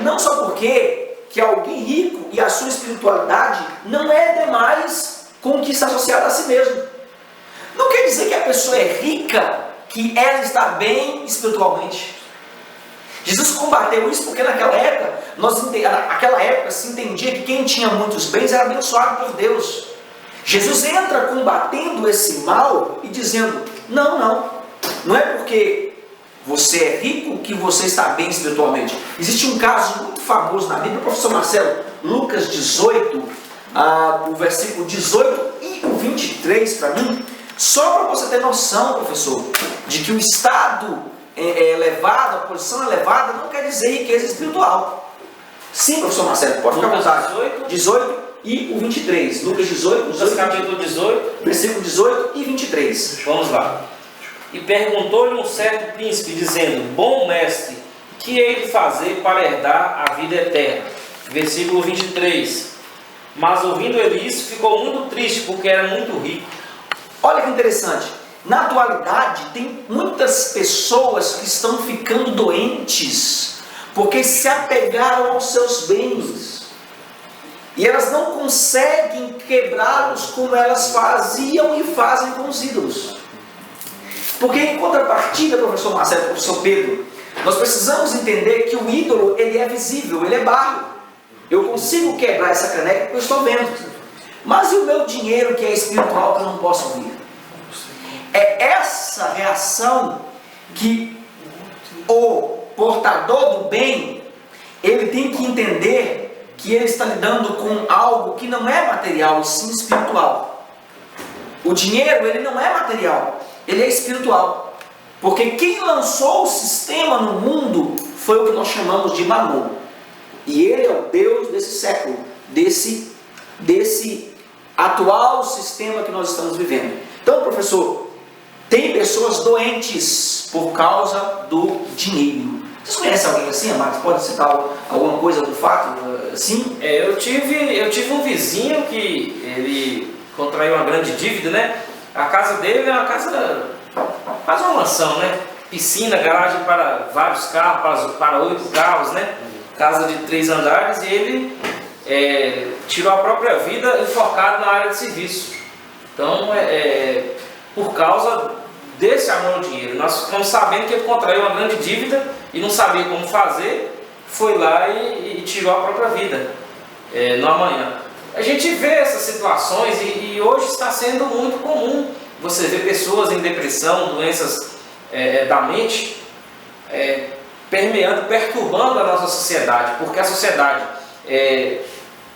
não só porque que alguém rico e a sua espiritualidade não é demais com o que está associado a si mesmo. Não quer dizer que a pessoa é rica, que ela está bem espiritualmente. Jesus combateu isso porque naquela época se entendia que quem tinha muitos bens era abençoado por Deus. Jesus entra combatendo esse mal e dizendo: não é porque você é rico que você está bem espiritualmente. Existe um caso muito famoso na Bíblia, professor Marcelo, Lucas 18, o versículo 18 e o 23 para mim, só para você ter noção, professor, de que o estado elevado, a posição elevada não quer dizer riqueza espiritual. Sim, professor Marcelo, pode ficar à vontade. 18 e o 23. Lucas 18, Lucas capítulo 18, versículo 18 e 23. Vamos lá. E perguntou-lhe um certo príncipe, dizendo: bom mestre, que hei de fazer para herdar a vida eterna? Versículo 23. Mas ouvindo ele isso, ficou muito triste, porque era muito rico. Olha que interessante. Na atualidade, tem muitas pessoas que estão ficando doentes, porque se apegaram aos seus bens. E elas não conseguem quebrá-los como elas faziam e fazem com os ídolos. Porque em contrapartida, professor Marcelo, professor Pedro, nós precisamos entender que o ídolo, ele é visível, ele é barro. Eu consigo quebrar essa caneca porque eu estou vendo. Mas e o meu dinheiro que é espiritual que eu não posso ver? É essa reação que o portador do bem, ele tem que entender que ele está lidando com algo que não é material, e sim espiritual. O dinheiro, ele não é material, ele é espiritual. Porque quem lançou o sistema no mundo foi o que nós chamamos de Mamon. E ele é o Deus desse século, desse atual sistema que nós estamos vivendo. Então, professor, tem pessoas doentes por causa do dinheiro. Vocês conhecem alguém assim, amados? Pode citar alguma coisa, algum fato assim? Eu tive um vizinho que ele contraiu uma grande dívida, né? A casa dele é uma casa, quase uma mansão, né? Piscina, garagem para vários carros, para 8 carros, né? Casa de 3 andares, e ele tirou a própria vida enfocado na área de serviço. Então, por causa desse amor ao dinheiro, nós ficamos sabendo que ele contraiu uma grande dívida e não sabia como fazer, foi lá e tirou a própria vida no amanhã. A gente vê essas situações e hoje está sendo muito comum você ver pessoas em depressão, doenças da mente, permeando, perturbando a nossa sociedade, porque a sociedade,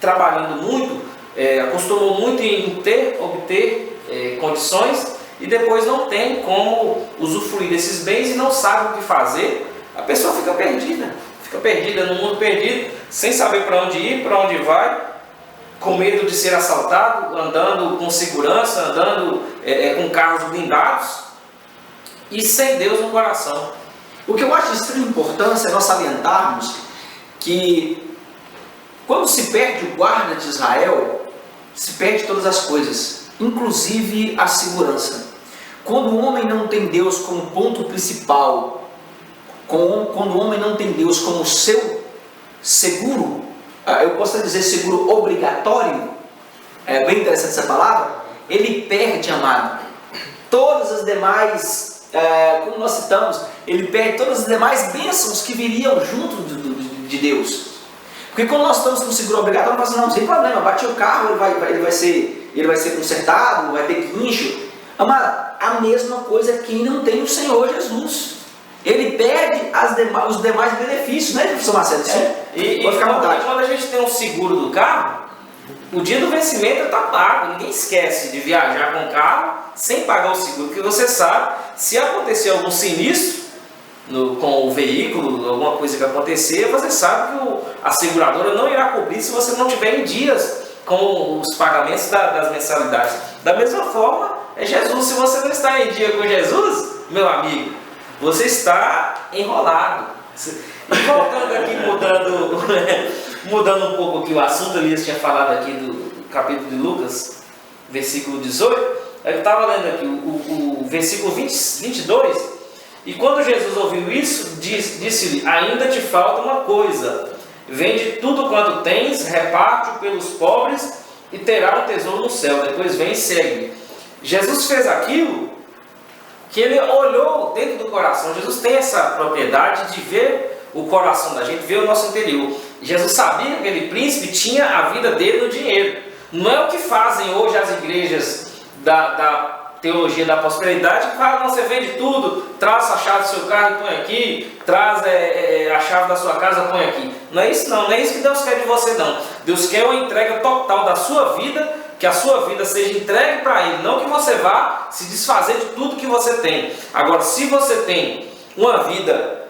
trabalhando muito, acostumou muito em obter condições e depois não tem como usufruir desses bens e não sabe o que fazer. A pessoa fica perdida no mundo perdido, sem saber para onde ir, para onde vai, com medo de ser assaltado, andando com segurança, andando com carros blindados e sem Deus no coração. O que eu acho de extrema importância é nós salientarmos que quando se perde o guarda de Israel, se perde todas as coisas, inclusive a segurança. Quando o homem não tem Deus como ponto principal, quando o homem não tem Deus como seu seguro, eu posso dizer seguro obrigatório, é bem interessante essa palavra, ele perde, amado, todas as demais, como nós citamos, ele perde todas as demais bênçãos que viriam junto de Deus. Porque quando nós estamos com seguro obrigatório, nós falamos, não tem problema, bati o carro, ele vai ser consertado, vai ter guincho. Amado, a mesma coisa quem não tem o Senhor Jesus. Ele perde os demais benefícios, né, professor Marcelo? E quando a gente tem um seguro do carro, o dia do vencimento está pago. Ninguém esquece de viajar com o carro sem pagar o seguro, porque você sabe, se acontecer algum sinistro com o veículo, alguma coisa que acontecer, você sabe que a seguradora não irá cobrir se você não tiver em dias com os pagamentos das mensalidades. Da mesma forma, Jesus. Se você não está em dia com Jesus, meu amigo, você está enrolado. E voltando aqui, mudando um pouco aqui o assunto, Elias tinha falado aqui do capítulo de Lucas, versículo 18, eu estava lendo aqui o versículo 22, e quando Jesus ouviu isso, disse-lhe, ainda te falta uma coisa, vende tudo quanto tens, reparte-o pelos pobres e terá um tesouro no céu, depois vem e segue. Jesus fez aquilo que ele olhou dentro do coração. Jesus tem essa propriedade de ver o coração da gente, ver o nosso interior. Jesus sabia que aquele príncipe tinha a vida dele no dinheiro. Não é o que fazem hoje as igrejas da teologia da prosperidade, que falam, você vende tudo, traz a chave do seu carro e põe aqui, traz a chave da sua casa e põe aqui. Não é isso não é isso que Deus quer de você não. Deus quer uma entrega total da sua vida, que a sua vida seja entregue para Ele, não que você vá se desfazer de tudo que você tem. Agora, se você tem uma vida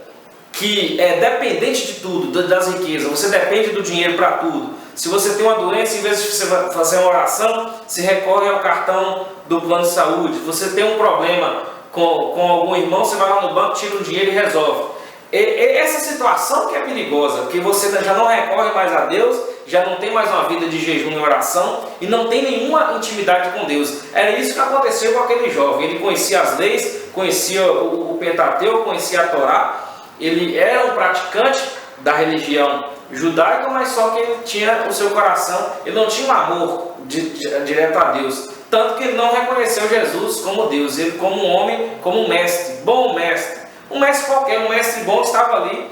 que é dependente de tudo, das riquezas, você depende do dinheiro para tudo. Se você tem uma doença, em vez de você fazer uma oração, se recorre ao cartão do plano de saúde. Você tem um problema com algum irmão, você vai lá no banco, tira o dinheiro e resolve. Essa situação que é perigosa, que você já não recorre mais a Deus, já não tem mais uma vida de jejum e oração e não tem nenhuma intimidade com Deus. Era isso que aconteceu com aquele jovem. Ele conhecia as leis, conhecia o Pentateuco, conhecia a Torá. Ele era um praticante da religião judaica, mas só que ele tinha o seu coração, ele não tinha um amor direto a Deus. Tanto que ele não reconheceu Jesus como Deus, ele como um homem, como um mestre, bom mestre. Um mestre qualquer, um mestre bom que estava ali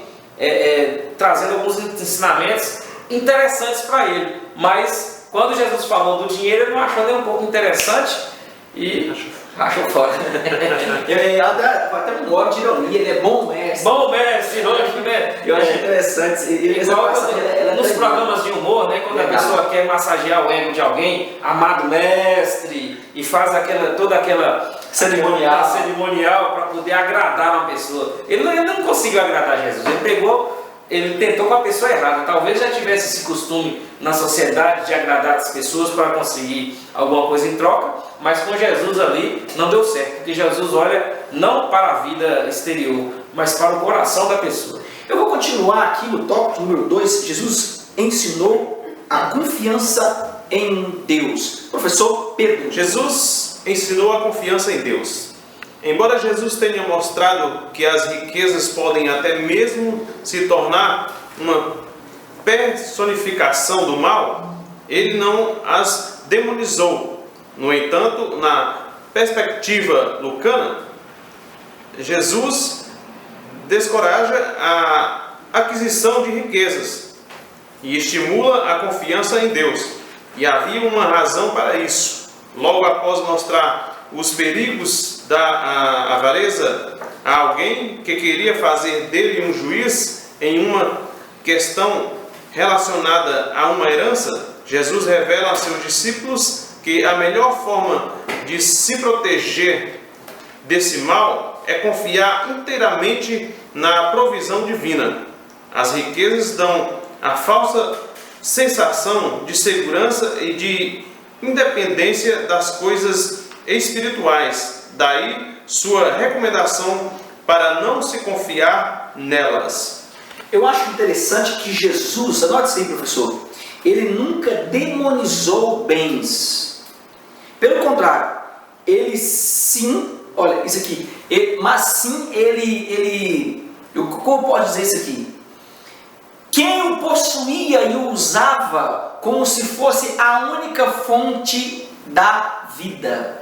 trazendo alguns ensinamentos interessantes para ele. Mas quando Jesus falou do dinheiro, ele não achou nem um pouco interessante e achou fora. Até um modo de ironia, ele é bom mestre. Bom mestre, irônico, né? Eu acho interessante. Igual nos programas de humor, né? Quando a pessoa quer massagear o ego de alguém, amado mestre, e faz toda aquela cerimonial para poder agradar uma pessoa. Ele não conseguiu agradar Jesus. Ele tentou com a pessoa errada. Talvez já tivesse esse costume na sociedade de agradar as pessoas para conseguir alguma coisa em troca, mas com Jesus ali não deu certo, porque Jesus olha não para a vida exterior, mas para o coração da pessoa. continuar aqui no tópico número 2, Jesus ensinou a confiança em Deus. Professor Pedro. Jesus ensinou a confiança em Deus. Embora Jesus tenha mostrado que as riquezas podem até mesmo se tornar uma personificação do mal, ele não as demonizou. No entanto, na perspectiva lucana, Jesus descoraja a aquisição de riquezas e estimula a confiança em Deus. E havia uma razão para isso. Logo após mostrar os perigos da avareza a alguém que queria fazer dele um juiz em uma questão relacionada a uma herança, Jesus revela a seus discípulos que a melhor forma de se proteger desse mal é confiar inteiramente na provisão divina. As riquezas dão a falsa sensação de segurança e de independência das coisas espirituais. Daí sua recomendação para não se confiar nelas. Eu acho interessante que Jesus, anote isso aí, professor, ele nunca demonizou bens. Pelo contrário, ele sim, olha isso aqui, mas sim como pode dizer isso aqui? Quem o possuía e o usava como se fosse a única fonte da vida.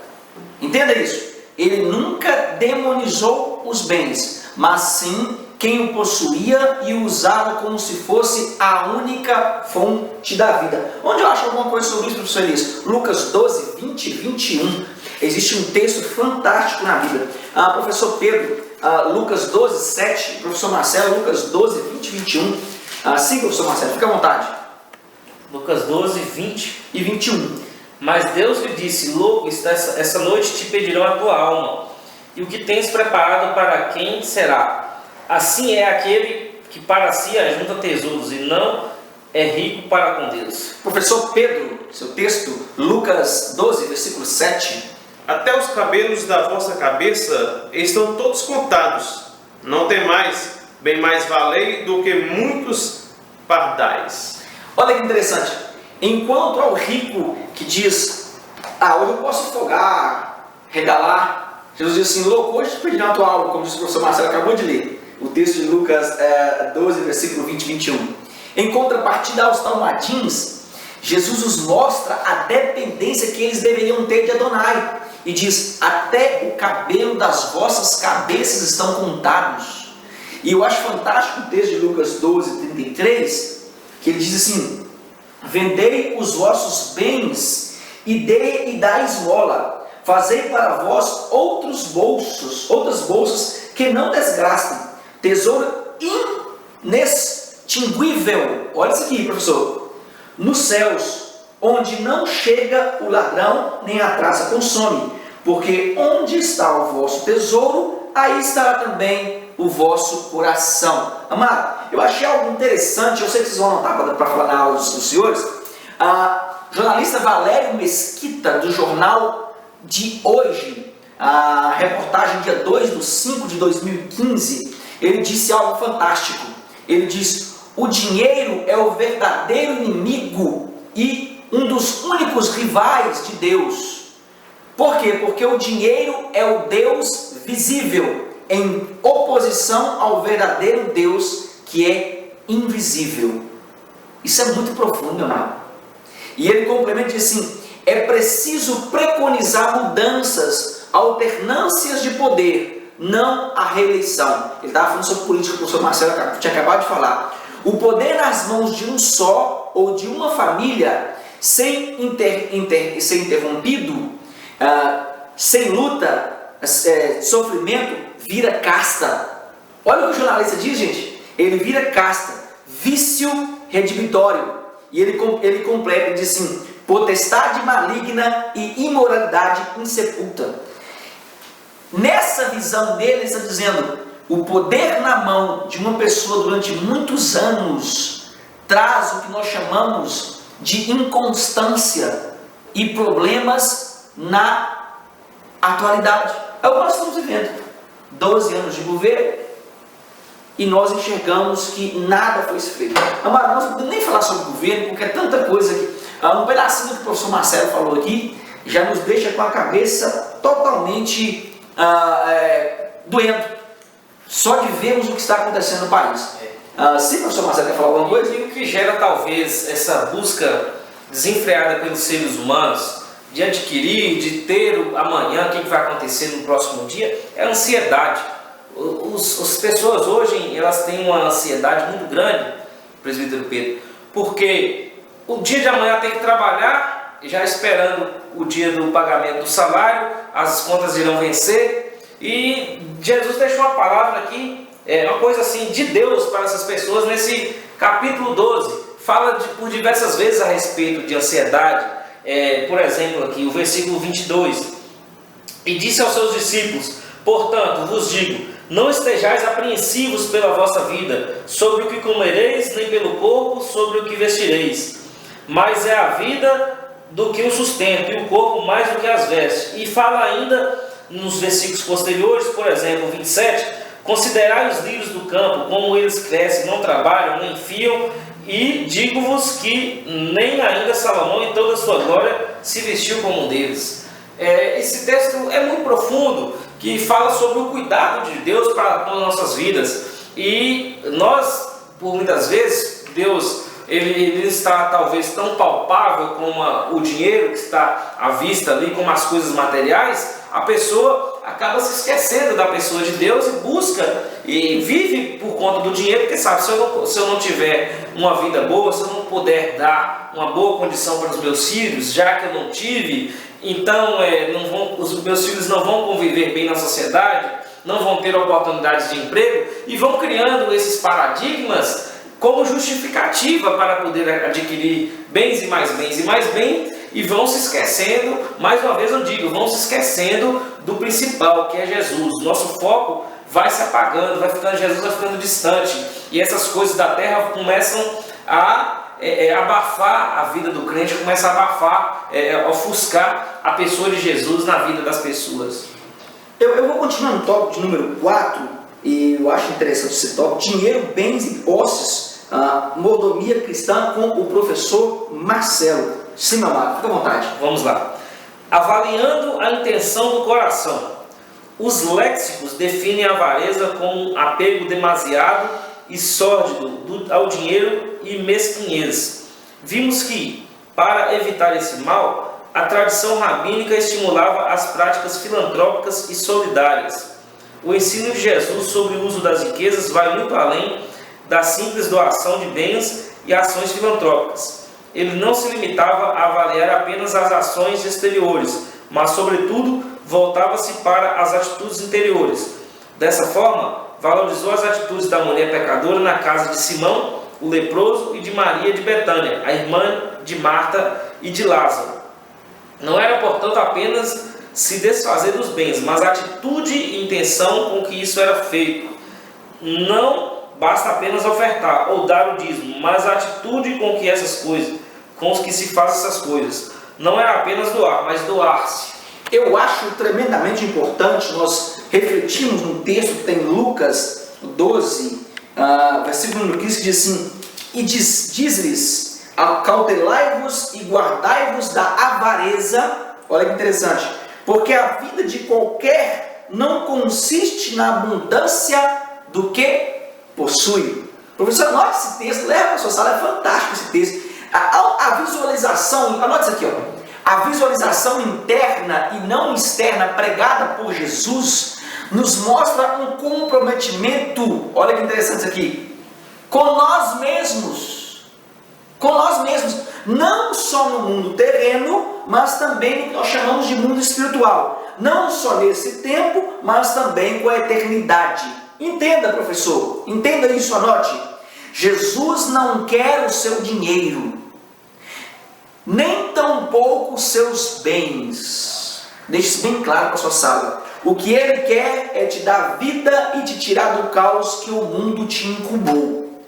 Entenda isso. Ele nunca demonizou os bens, mas sim quem o possuía e o usava como se fosse a única fonte da vida. Onde eu acho alguma coisa sobre isso, professor Elias? Lucas 12, 20 e 21. Existe um texto fantástico na Bíblia. Professor Pedro, Lucas 12, 7. Professor Marcelo, Lucas 12, 20 e 21. Sim, professor Marcelo, fica à vontade. Lucas 12, 20 e 21. Mas Deus lhe disse: louco, essa noite te pedirão a tua alma, e o que tens preparado para quem será? Assim é aquele que para si ajunta tesouros e não é rico para com Deus. Professor Pedro, seu texto, Lucas 12, versículo 7. Até os cabelos da vossa cabeça estão todos contados. Não temais, bem mais valei do que muitos pardais. Olha que interessante. Enquanto ao rico que diz: hoje eu posso folgar, regalar, Jesus diz assim: louco, hoje te pedirão a tua alma, como disse o professor Marcelo, acabou de ler. O texto de Lucas 12, versículo 20 e 21. Em contrapartida aos talmadins, Jesus os mostra a dependência que eles deveriam ter de Adonai. E diz: até o cabelo das vossas cabeças estão contados. E eu acho fantástico o texto de Lucas 12, 33, que ele diz assim: vendei os vossos bens e dai esmola, fazei para vós outras bolsas que não desgastem, tesouro inextinguível, olha isso aqui, professor, nos céus, onde não chega o ladrão, nem a traça consome, porque onde está o vosso tesouro, aí estará também o vosso coração. Amado, eu achei algo interessante, eu sei que vocês vão anotar para falar na aula dos senhores. A jornalista Valério Mesquita, do jornal de hoje, a reportagem dia 2/5/2015, ele disse algo fantástico. Ele diz: o dinheiro é o verdadeiro inimigo e um dos únicos rivais de Deus. Por quê? Porque o dinheiro é o Deus visível, em oposição ao verdadeiro Deus que é invisível. Isso é muito profundo, meu amado. E ele complementa e diz assim: é preciso preconizar mudanças, alternâncias de poder, não a reeleição. Ele estava falando sobre política, o professor Marcelo tinha acabado de falar. O poder nas mãos de um só ou de uma família, sem ser interrompido, sem luta, sofrimento, vira casta. Olha o que o jornalista diz, gente. Ele vira casta, vício redibitório. E ele completa e diz assim: potestade maligna e imoralidade insepulta. Nessa visão dele, ele está dizendo: o poder na mão de uma pessoa durante muitos anos traz o que nós chamamos de inconstância e problemas na atualidade. É o que nós estamos vivendo. 12 anos de governo, e nós enxergamos que nada foi feito. Amado, nós não podemos nem falar sobre o governo, porque é tanta coisa que um pedacinho do que o professor Marcelo falou aqui já nos deixa com a cabeça totalmente doendo, só de vermos o que está acontecendo no país. Sim, professor Marcelo, quer falar alguma coisa? E o que gera talvez essa busca desenfreada pelos seres humanos de adquirir, de ter amanhã, o que vai acontecer no próximo dia, é a ansiedade. As pessoas hoje, elas têm uma ansiedade muito grande, presbítero Pedro, porque o dia de amanhã tem que trabalhar, já esperando o dia do pagamento do salário, as contas irão vencer, e Jesus deixou uma palavra aqui, uma coisa assim de Deus para essas pessoas, nesse capítulo 12, fala por diversas vezes a respeito de ansiedade. Por exemplo aqui, o versículo 22, e disse aos seus discípulos: portanto vos digo, não estejais apreensivos pela vossa vida, sobre o que comereis, nem pelo corpo, sobre o que vestireis, mas é a vida do que o sustenta, e o corpo mais do que as vestes. E fala ainda nos versículos posteriores, por exemplo, 27, considerai os lírios do campo, como eles crescem, não trabalham, nem fiam, e digo-vos que nem ainda Salomão em toda a sua glória se vestiu como um deles. Esse texto é muito profundo, que fala sobre o cuidado de Deus para as nossas vidas. E nós, por muitas vezes, Deus ele está talvez tão palpável como o dinheiro que está à vista ali, como as coisas materiais, a pessoa acaba se esquecendo da pessoa de Deus e busca e vive por conta do dinheiro, porque sabe, se eu não tiver uma vida boa, se eu não puder dar uma boa condição para os meus filhos, já que eu não tive, então os meus filhos não vão conviver bem na sociedade, não vão ter oportunidades de emprego, e vão criando esses paradigmas como justificativa para poder adquirir bens e mais bens, e vão se esquecendo, mais uma vez eu digo, vão se esquecendo do principal, que é Jesus. Nosso foco vai se apagando, Jesus vai ficando distante, e essas coisas da terra começam a abafar a vida do crente, começa a abafar, ofuscar a pessoa de Jesus na vida das pessoas. Eu vou continuar no tópico de número 4, e eu acho interessante esse tópico: dinheiro, bens e posses, mordomia cristã, com o professor Marcelo. Sim, meu amado, fica à vontade. Vamos lá. Avaliando a intenção do coração. Os léxicos definem a avareza como um apego demasiado e sórdido ao dinheiro e mesquinhez. Vimos que, para evitar esse mal, a tradição rabínica estimulava as práticas filantrópicas e solidárias. O ensino de Jesus sobre o uso das riquezas vai muito além da simples doação de bens e ações filantrópicas. Ele não se limitava a avaliar apenas as ações exteriores, mas, sobretudo, voltava-se para as atitudes interiores. Dessa forma, valorizou as atitudes da mulher pecadora na casa de Simão, o leproso, e de Maria de Betânia, a irmã de Marta e de Lázaro. Não era, portanto, apenas se desfazer dos bens, mas a atitude e intenção com que isso era feito. Não basta apenas ofertar ou dar o dízimo, mas a atitude com que com os que se faz essas coisas. Não era apenas doar, mas doar-se. Eu acho tremendamente importante nós refletirmos num texto que tem em Lucas 12, versículo número 15, que diz assim: e diz-lhes, acautelai-vos e guardai-vos da avareza. Olha que interessante, porque a vida de qualquer não consiste na abundância do que possui. Professor, anote esse texto, leva para a sua sala, é fantástico esse texto. A visualização, anote isso aqui, a visualização interna e não externa pregada por Jesus nos mostra um comprometimento, olha que interessante isso aqui, com nós mesmos, não só no mundo terreno, mas também no que nós chamamos de mundo espiritual, não só nesse tempo, mas também com a eternidade. Entenda, professor, entenda isso, anote. Jesus não quer o seu dinheiro, nem tampouco os seus bens. Deixe isso bem claro para a sua sala. O que Ele quer é te dar vida e te tirar do caos que o mundo te incubou.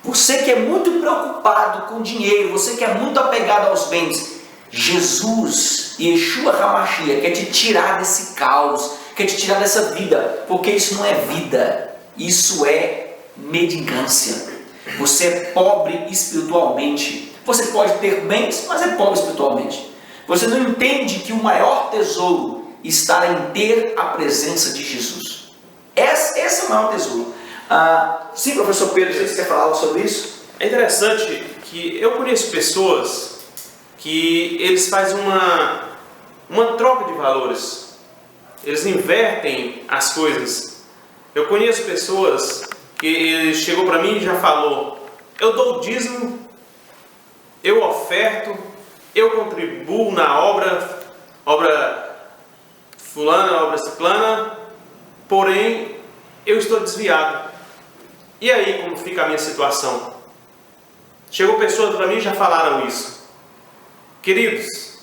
Você que é muito preocupado com dinheiro, você que é muito apegado aos bens, Jesus, Yeshua HaMashiach, quer te tirar desse caos, quer te tirar dessa vida, porque isso não é vida, isso é mendigância. Você é pobre espiritualmente. Você pode ter bens, mas é pobre espiritualmente. Você não entende que o maior tesouro está em ter a presença de Jesus. Esse é o maior tesouro. Sim, professor Pedro, você quer falar algo sobre isso? É interessante que eu conheço pessoas que eles fazem uma troca de valores. Eles invertem as coisas. Eu conheço pessoas que ele chegou para mim e já falou: eu dou o dízimo, eu oferto, eu contribuo na obra fulana, obra ciclana, porém eu estou desviado. E aí, como fica a minha situação? Chegou pessoas para mim e já falaram isso. Queridos,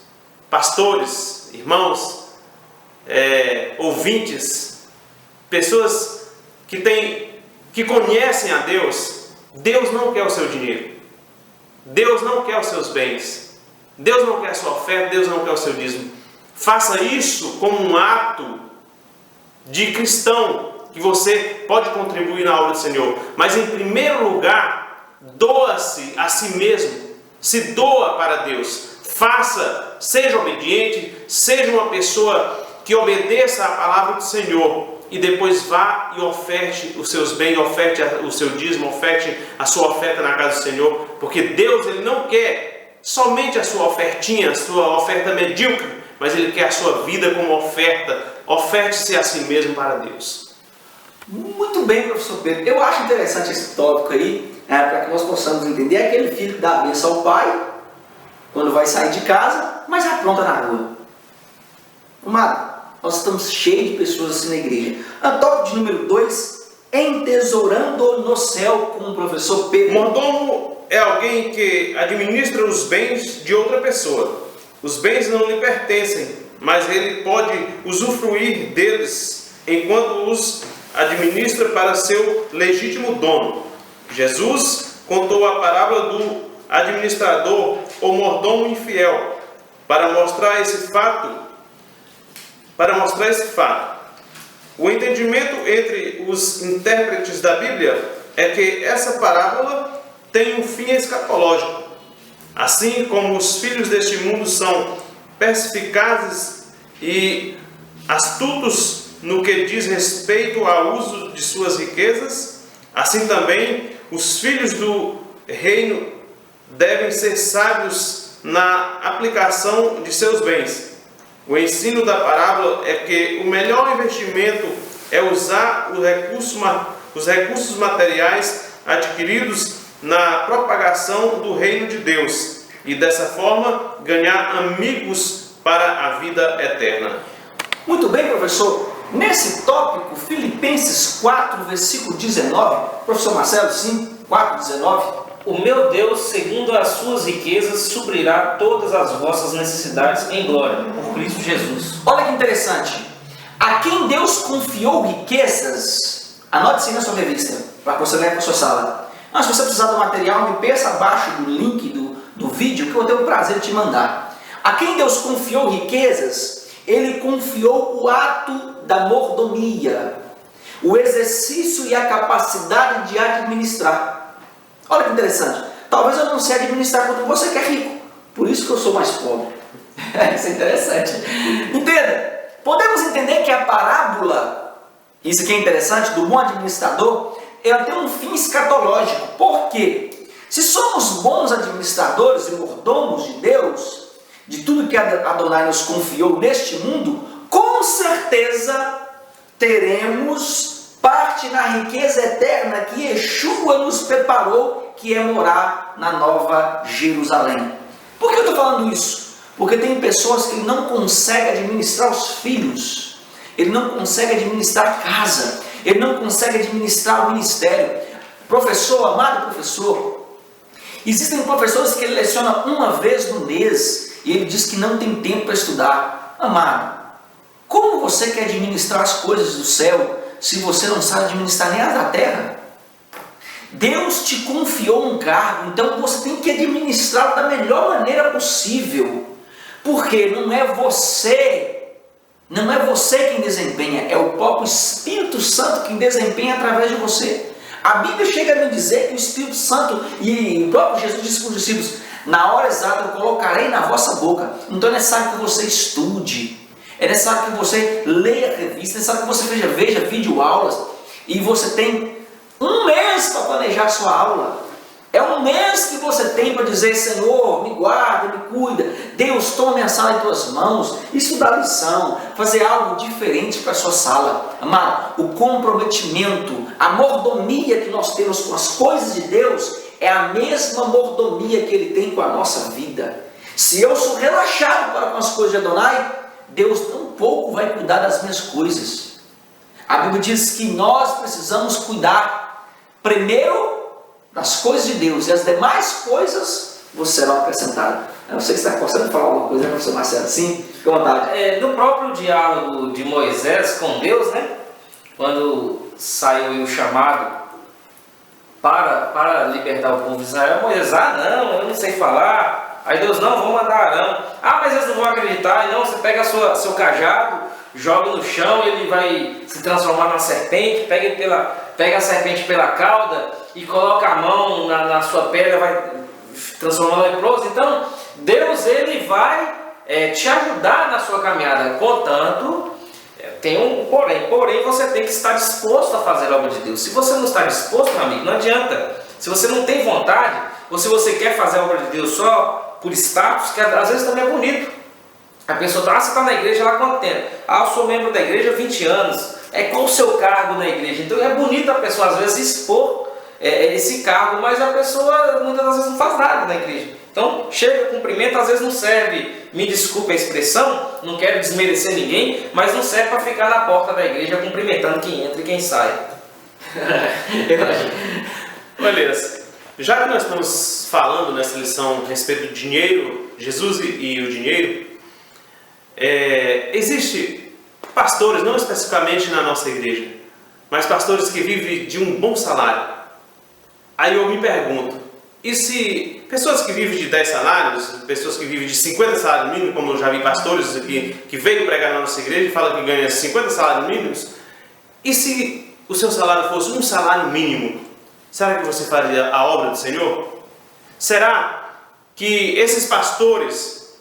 pastores, irmãos, ouvintes, pessoas que conhecem a Deus, Deus não quer o seu dinheiro. Deus não quer os seus bens. Deus não quer a sua oferta, Deus não quer o seu dízimo. Faça isso como um ato de cristão, que você pode contribuir na obra do Senhor. Mas em primeiro lugar, doa-se a si mesmo. Se doa para Deus. Faça, seja obediente, seja uma pessoa que obedeça a palavra do Senhor. E depois vá e oferte os seus bens, oferte o seu dízimo, oferte a sua oferta na casa do Senhor. Porque Deus, Ele não quer somente a sua ofertinha, a sua oferta medíocre, mas Ele quer a sua vida como oferta. Oferte-se a si mesmo para Deus. Muito bem, professor Pedro. Eu acho interessante esse tópico aí, para que nós possamos entender. É aquele filho que dá a bênção ao pai, quando vai sair de casa, mas apronta na rua. Amado, nós estamos cheios de pessoas assim na igreja. Tópico de número 2, entesourando no céu, com o professor Pedro. Mordomo é alguém que administra os bens de outra pessoa. Os bens não lhe pertencem, mas ele pode usufruir deles enquanto os administra para seu legítimo dono. Jesus contou a parábola do administrador ou mordomo infiel para mostrar esse fato. O entendimento entre os intérpretes da Bíblia é que essa parábola tem um fim escatológico. Assim como os filhos deste mundo são perspicazes e astutos no que diz respeito ao uso de suas riquezas, assim também os filhos do reino devem ser sábios na aplicação de seus bens. O ensino da parábola é que o melhor investimento é usar os recursos materiais adquiridos na propagação do reino de Deus e dessa forma ganhar amigos para a vida eterna. Muito bem, professor. Nesse tópico, Filipenses 4, versículo 19, professor Marcelo, sim, 4, 19. O meu Deus, segundo as suas riquezas, suprirá todas as vossas necessidades em glória, por Cristo Jesus. Olha que interessante. A quem Deus confiou riquezas, anote isso aí na sua revista, para você ler para a sua sala. Mas se você precisar do material, me peça abaixo do link do vídeo, que eu vou ter o prazer de te mandar. A quem Deus confiou riquezas, Ele confiou o ato da mordomia, o exercício e a capacidade de administrar. Olha que interessante. Talvez eu não sei administrar quanto você que é rico, por isso que eu sou mais pobre. Isso é interessante. Entenda. Podemos entender que a parábola, isso aqui é interessante, do bom administrador, ela tem um fim escatológico. Por quê? Se somos bons administradores e mordomos de Deus, de tudo que Adonai nos confiou neste mundo, com certeza teremos parte na riqueza eterna que Yeshua nos preparou, que é morar na Nova Jerusalém. Por que eu estou falando isso? Porque tem pessoas que não conseguem administrar os filhos, ele não consegue administrar a casa, ele não consegue administrar o ministério. Professor, amado professor, existem professores que ele leciona uma vez no mês e ele diz que não tem tempo para estudar. Amado, como você quer administrar as coisas do céu se você não sabe administrar nem as da terra? Deus te confiou um cargo, então você tem que administrá-lo da melhor maneira possível. Porque não é você quem desempenha, é o próprio Espírito Santo quem desempenha através de você. A Bíblia chega a me dizer que o Espírito Santo e o próprio Jesus disse para os discípulos: na hora exata eu colocarei na vossa boca. Então é necessário que você estude, é necessário que você leia revista, é necessário que você veja videoaulas, e você tem um mês para planejar a sua aula. É um mês que você tem para dizer: Senhor, me guarda, me cuida. Deus, toma minha sala em tuas mãos. Estudar lição, fazer algo diferente para a sua sala. Amado, o comprometimento, a mordomia que nós temos com as coisas de Deus é a mesma mordomia que Ele tem com a nossa vida. Se eu sou relaxado para com as coisas de Adonai, Deus tampouco vai cuidar das minhas coisas. A Bíblia diz que nós precisamos cuidar primeiro das coisas de Deus, e as demais coisas você serão acrescentadas. Eu não sei se você está gostando de falar alguma coisa, né, professor Marcelo? Sim, fica à vontade. No próprio diálogo de Moisés com Deus, né? Quando saiu o chamado para libertar o povo de Israel, Moisés: não, eu não sei falar. Aí Deus: não, vamos mandar Arão. Mas eles não vão acreditar. Não, você pega seu cajado, joga no chão, ele vai se transformar numa serpente, pega a serpente pela cauda e coloca a mão na sua pedra, vai transformar no leproso. Então, Deus, ele vai te ajudar na sua caminhada, contanto, tem um porém você tem que estar disposto a fazer a obra de Deus. Se você não está disposto, meu amigo, não adianta. Se você não tem vontade, ou se você quer fazer a obra de Deus só por status, que às vezes também é bonito. A pessoa você está na igreja lá há quanto tempo? Eu sou membro da igreja há 20 anos. Qual o seu cargo na igreja? Então é bonito a pessoa às vezes expor esse cargo, mas a pessoa muitas das vezes não faz nada na igreja. Então chega, cumprimenta, às vezes não serve, me desculpe a expressão, não quero desmerecer ninguém, mas não serve para ficar na porta da igreja cumprimentando quem entra e quem sai. Beleza. Já que nós estamos falando nessa lição a respeito do dinheiro, Jesus e o dinheiro, existe pastores, não especificamente na nossa igreja, mas pastores que vivem de um bom salário. Aí eu me pergunto, e se pessoas que vivem de 10 salários, pessoas que vivem de 50 salários mínimos, como eu já vi pastores aqui que veio pregar na nossa igreja e falam que ganha 50 salários mínimos, e se o seu salário fosse um salário mínimo, será que você faria a obra do Senhor? Será que esses pastores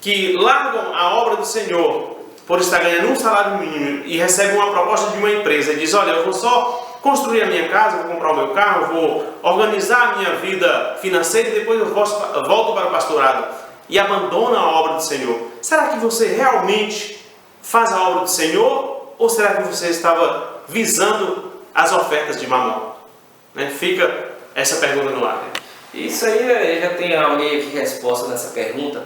que largam a obra do Senhor por estar ganhando um salário mínimo e recebem uma proposta de uma empresa e diz: olha, eu vou só construir a minha casa, vou comprar o meu carro, vou organizar a minha vida financeira e depois eu volto para o pastorado, e abandona a obra do Senhor, será que você realmente faz a obra do Senhor, ou será que você estava visando as ofertas de Mamon? Fica essa pergunta no ar. Isso aí já tem meio que resposta nessa pergunta.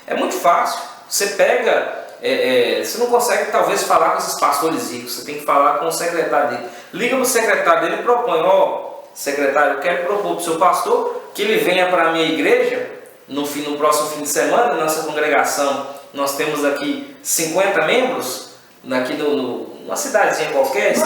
É muito fácil. Você pega, você não consegue talvez falar com esses pastores ricos, você tem que falar com o secretário dele. Liga para o secretário dele e propõe: secretário, eu quero propor para o seu pastor que ele venha para a minha igreja no próximo fim de semana, na nossa congregação. Nós temos aqui 50 membros, aqui numa cidadezinha qualquer, no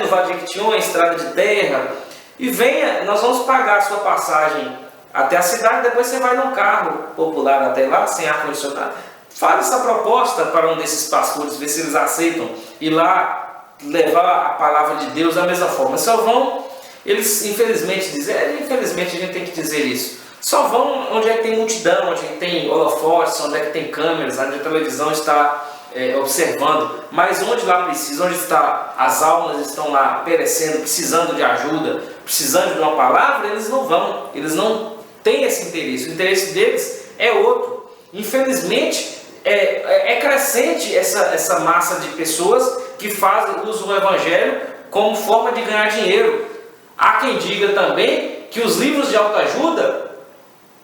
Vale de Jequitinhonha, estrada de terra, e venha, nós vamos pagar a sua passagem até a cidade, depois você vai num carro popular até lá, sem ar-condicionado. Fale essa proposta para um desses pastores, ver se eles aceitam ir lá levar a palavra de Deus da mesma forma. Só vão, eles infelizmente infelizmente a gente tem que dizer isso, só vão onde é que tem multidão, onde é que tem holofotes, onde é que tem câmeras, onde a televisão está observando, mas onde lá precisa, onde as almas estão lá perecendo, precisando de ajuda, precisando de uma palavra, eles não vão, eles não têm esse interesse, o interesse deles é outro. Infelizmente é crescente essa massa de pessoas que usam o evangelho como forma de ganhar dinheiro. Há quem diga também que os livros de autoajuda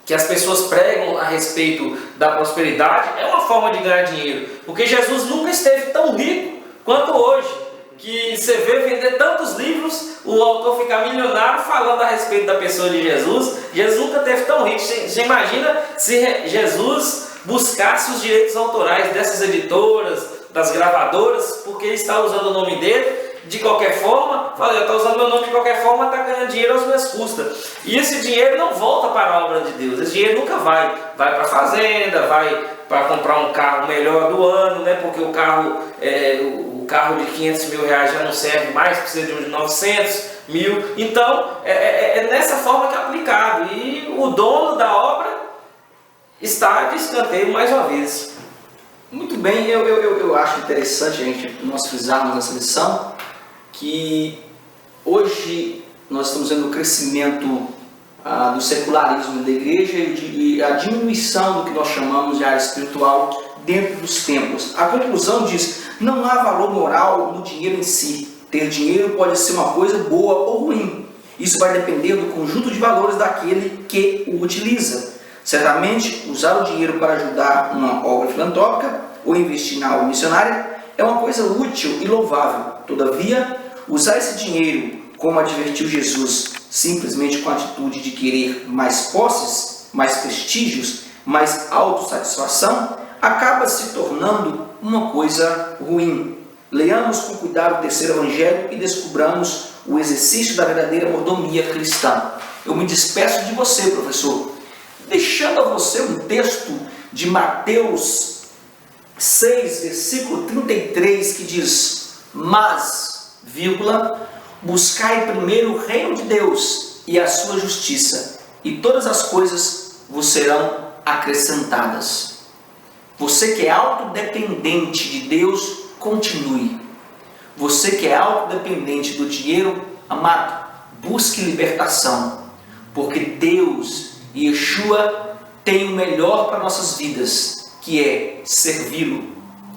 que as pessoas pregam a respeito da prosperidade é uma forma de ganhar dinheiro, porque Jesus nunca esteve tão rico quanto hoje, que você vê vender tantos livros, o autor ficar milionário falando a respeito da pessoa de Jesus. Jesus nunca esteve tão rico. Você imagina se Jesus buscasse os direitos autorais dessas editoras, das gravadoras, porque ele está usando o nome dele de qualquer forma. Fala: eu estou usando meu nome de qualquer forma, está ganhando dinheiro às minhas custas. E esse dinheiro não volta para a obra de Deus. Esse dinheiro nunca vai para a fazenda, vai para comprar um carro melhor do ano, né? Porque o carro de 500 mil reais já não serve mais, precisa de um de 900, 1000. Então, é nessa forma que é aplicado. E o dono da obra está de escanteio mais uma vez. Muito bem, eu acho interessante nós frisarmos nessa lição que hoje nós estamos vendo o crescimento do secularismo da igreja e a diminuição do que nós chamamos de área espiritual dentro dos templos. A conclusão diz: não há valor moral no dinheiro em si. Ter dinheiro pode ser uma coisa boa ou ruim. Isso vai depender do conjunto de valores daquele que o utiliza. Certamente, usar o dinheiro para ajudar uma obra filantrópica ou investir na obra missionária é uma coisa útil e louvável. Todavia, usar esse dinheiro, como advertiu Jesus, simplesmente com a atitude de querer mais posses, mais prestígios, mais autossatisfação, acaba se tornando uma coisa ruim. Leamos com cuidado o terceiro evangelho e descubramos o exercício da verdadeira mordomia cristã. Eu me despeço de você, professor, deixando a você um texto de Mateus 6, versículo 33, que diz: mas, buscai primeiro o reino de Deus e a sua justiça, e todas as coisas vos serão acrescentadas. Você que é autodependente de Deus, continue. Você que é autodependente do dinheiro, amado, busque libertação, porque Deus e Yeshua têm o melhor para nossas vidas, que é servi-lo,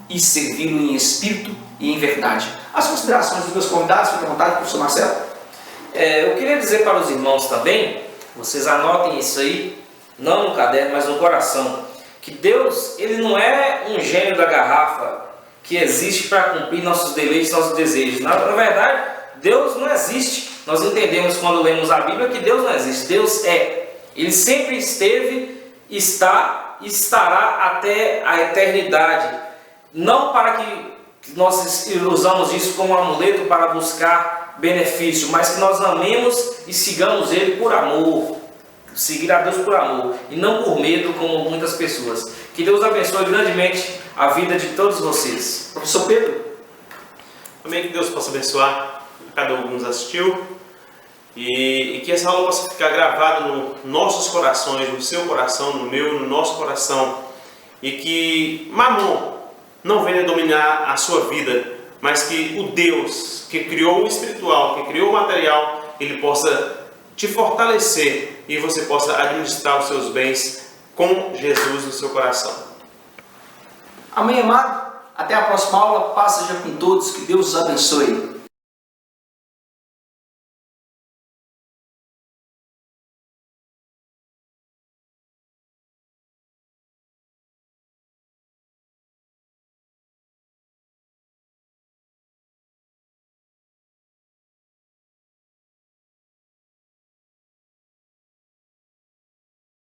e servi-lo em espírito e em verdade. As considerações dos meus convidados, fique à vontade, professor Marcelo. Eu queria dizer para os irmãos também, vocês anotem isso aí, não no caderno, mas no coração, que Deus, Ele não é um gênio da garrafa que existe para cumprir nossos deleites, nossos desejos. Na verdade, Deus não existe. Nós entendemos quando lemos a Bíblia que Deus não existe. Deus é. Ele sempre esteve, está e estará até a eternidade. Não para que nós usamos isso como um amuleto para buscar benefício, mas que nós amemos e sigamos Ele por amor. Seguir a Deus por amor e não por medo, como muitas pessoas. Que Deus abençoe grandemente a vida de todos vocês. Professor Pedro. Amém, que Deus possa abençoar a cada um que nos assistiu e que essa aula possa ficar gravada nos nossos corações, no seu coração, no meu, no nosso coração, e que Mamon não venha dominar a sua vida, mas que o Deus que criou o espiritual, que criou o material, Ele possa te fortalecer e você possa administrar os seus bens com Jesus no seu coração. Amém, amado? Até a próxima aula. Paz seja com todos. Que Deus os abençoe.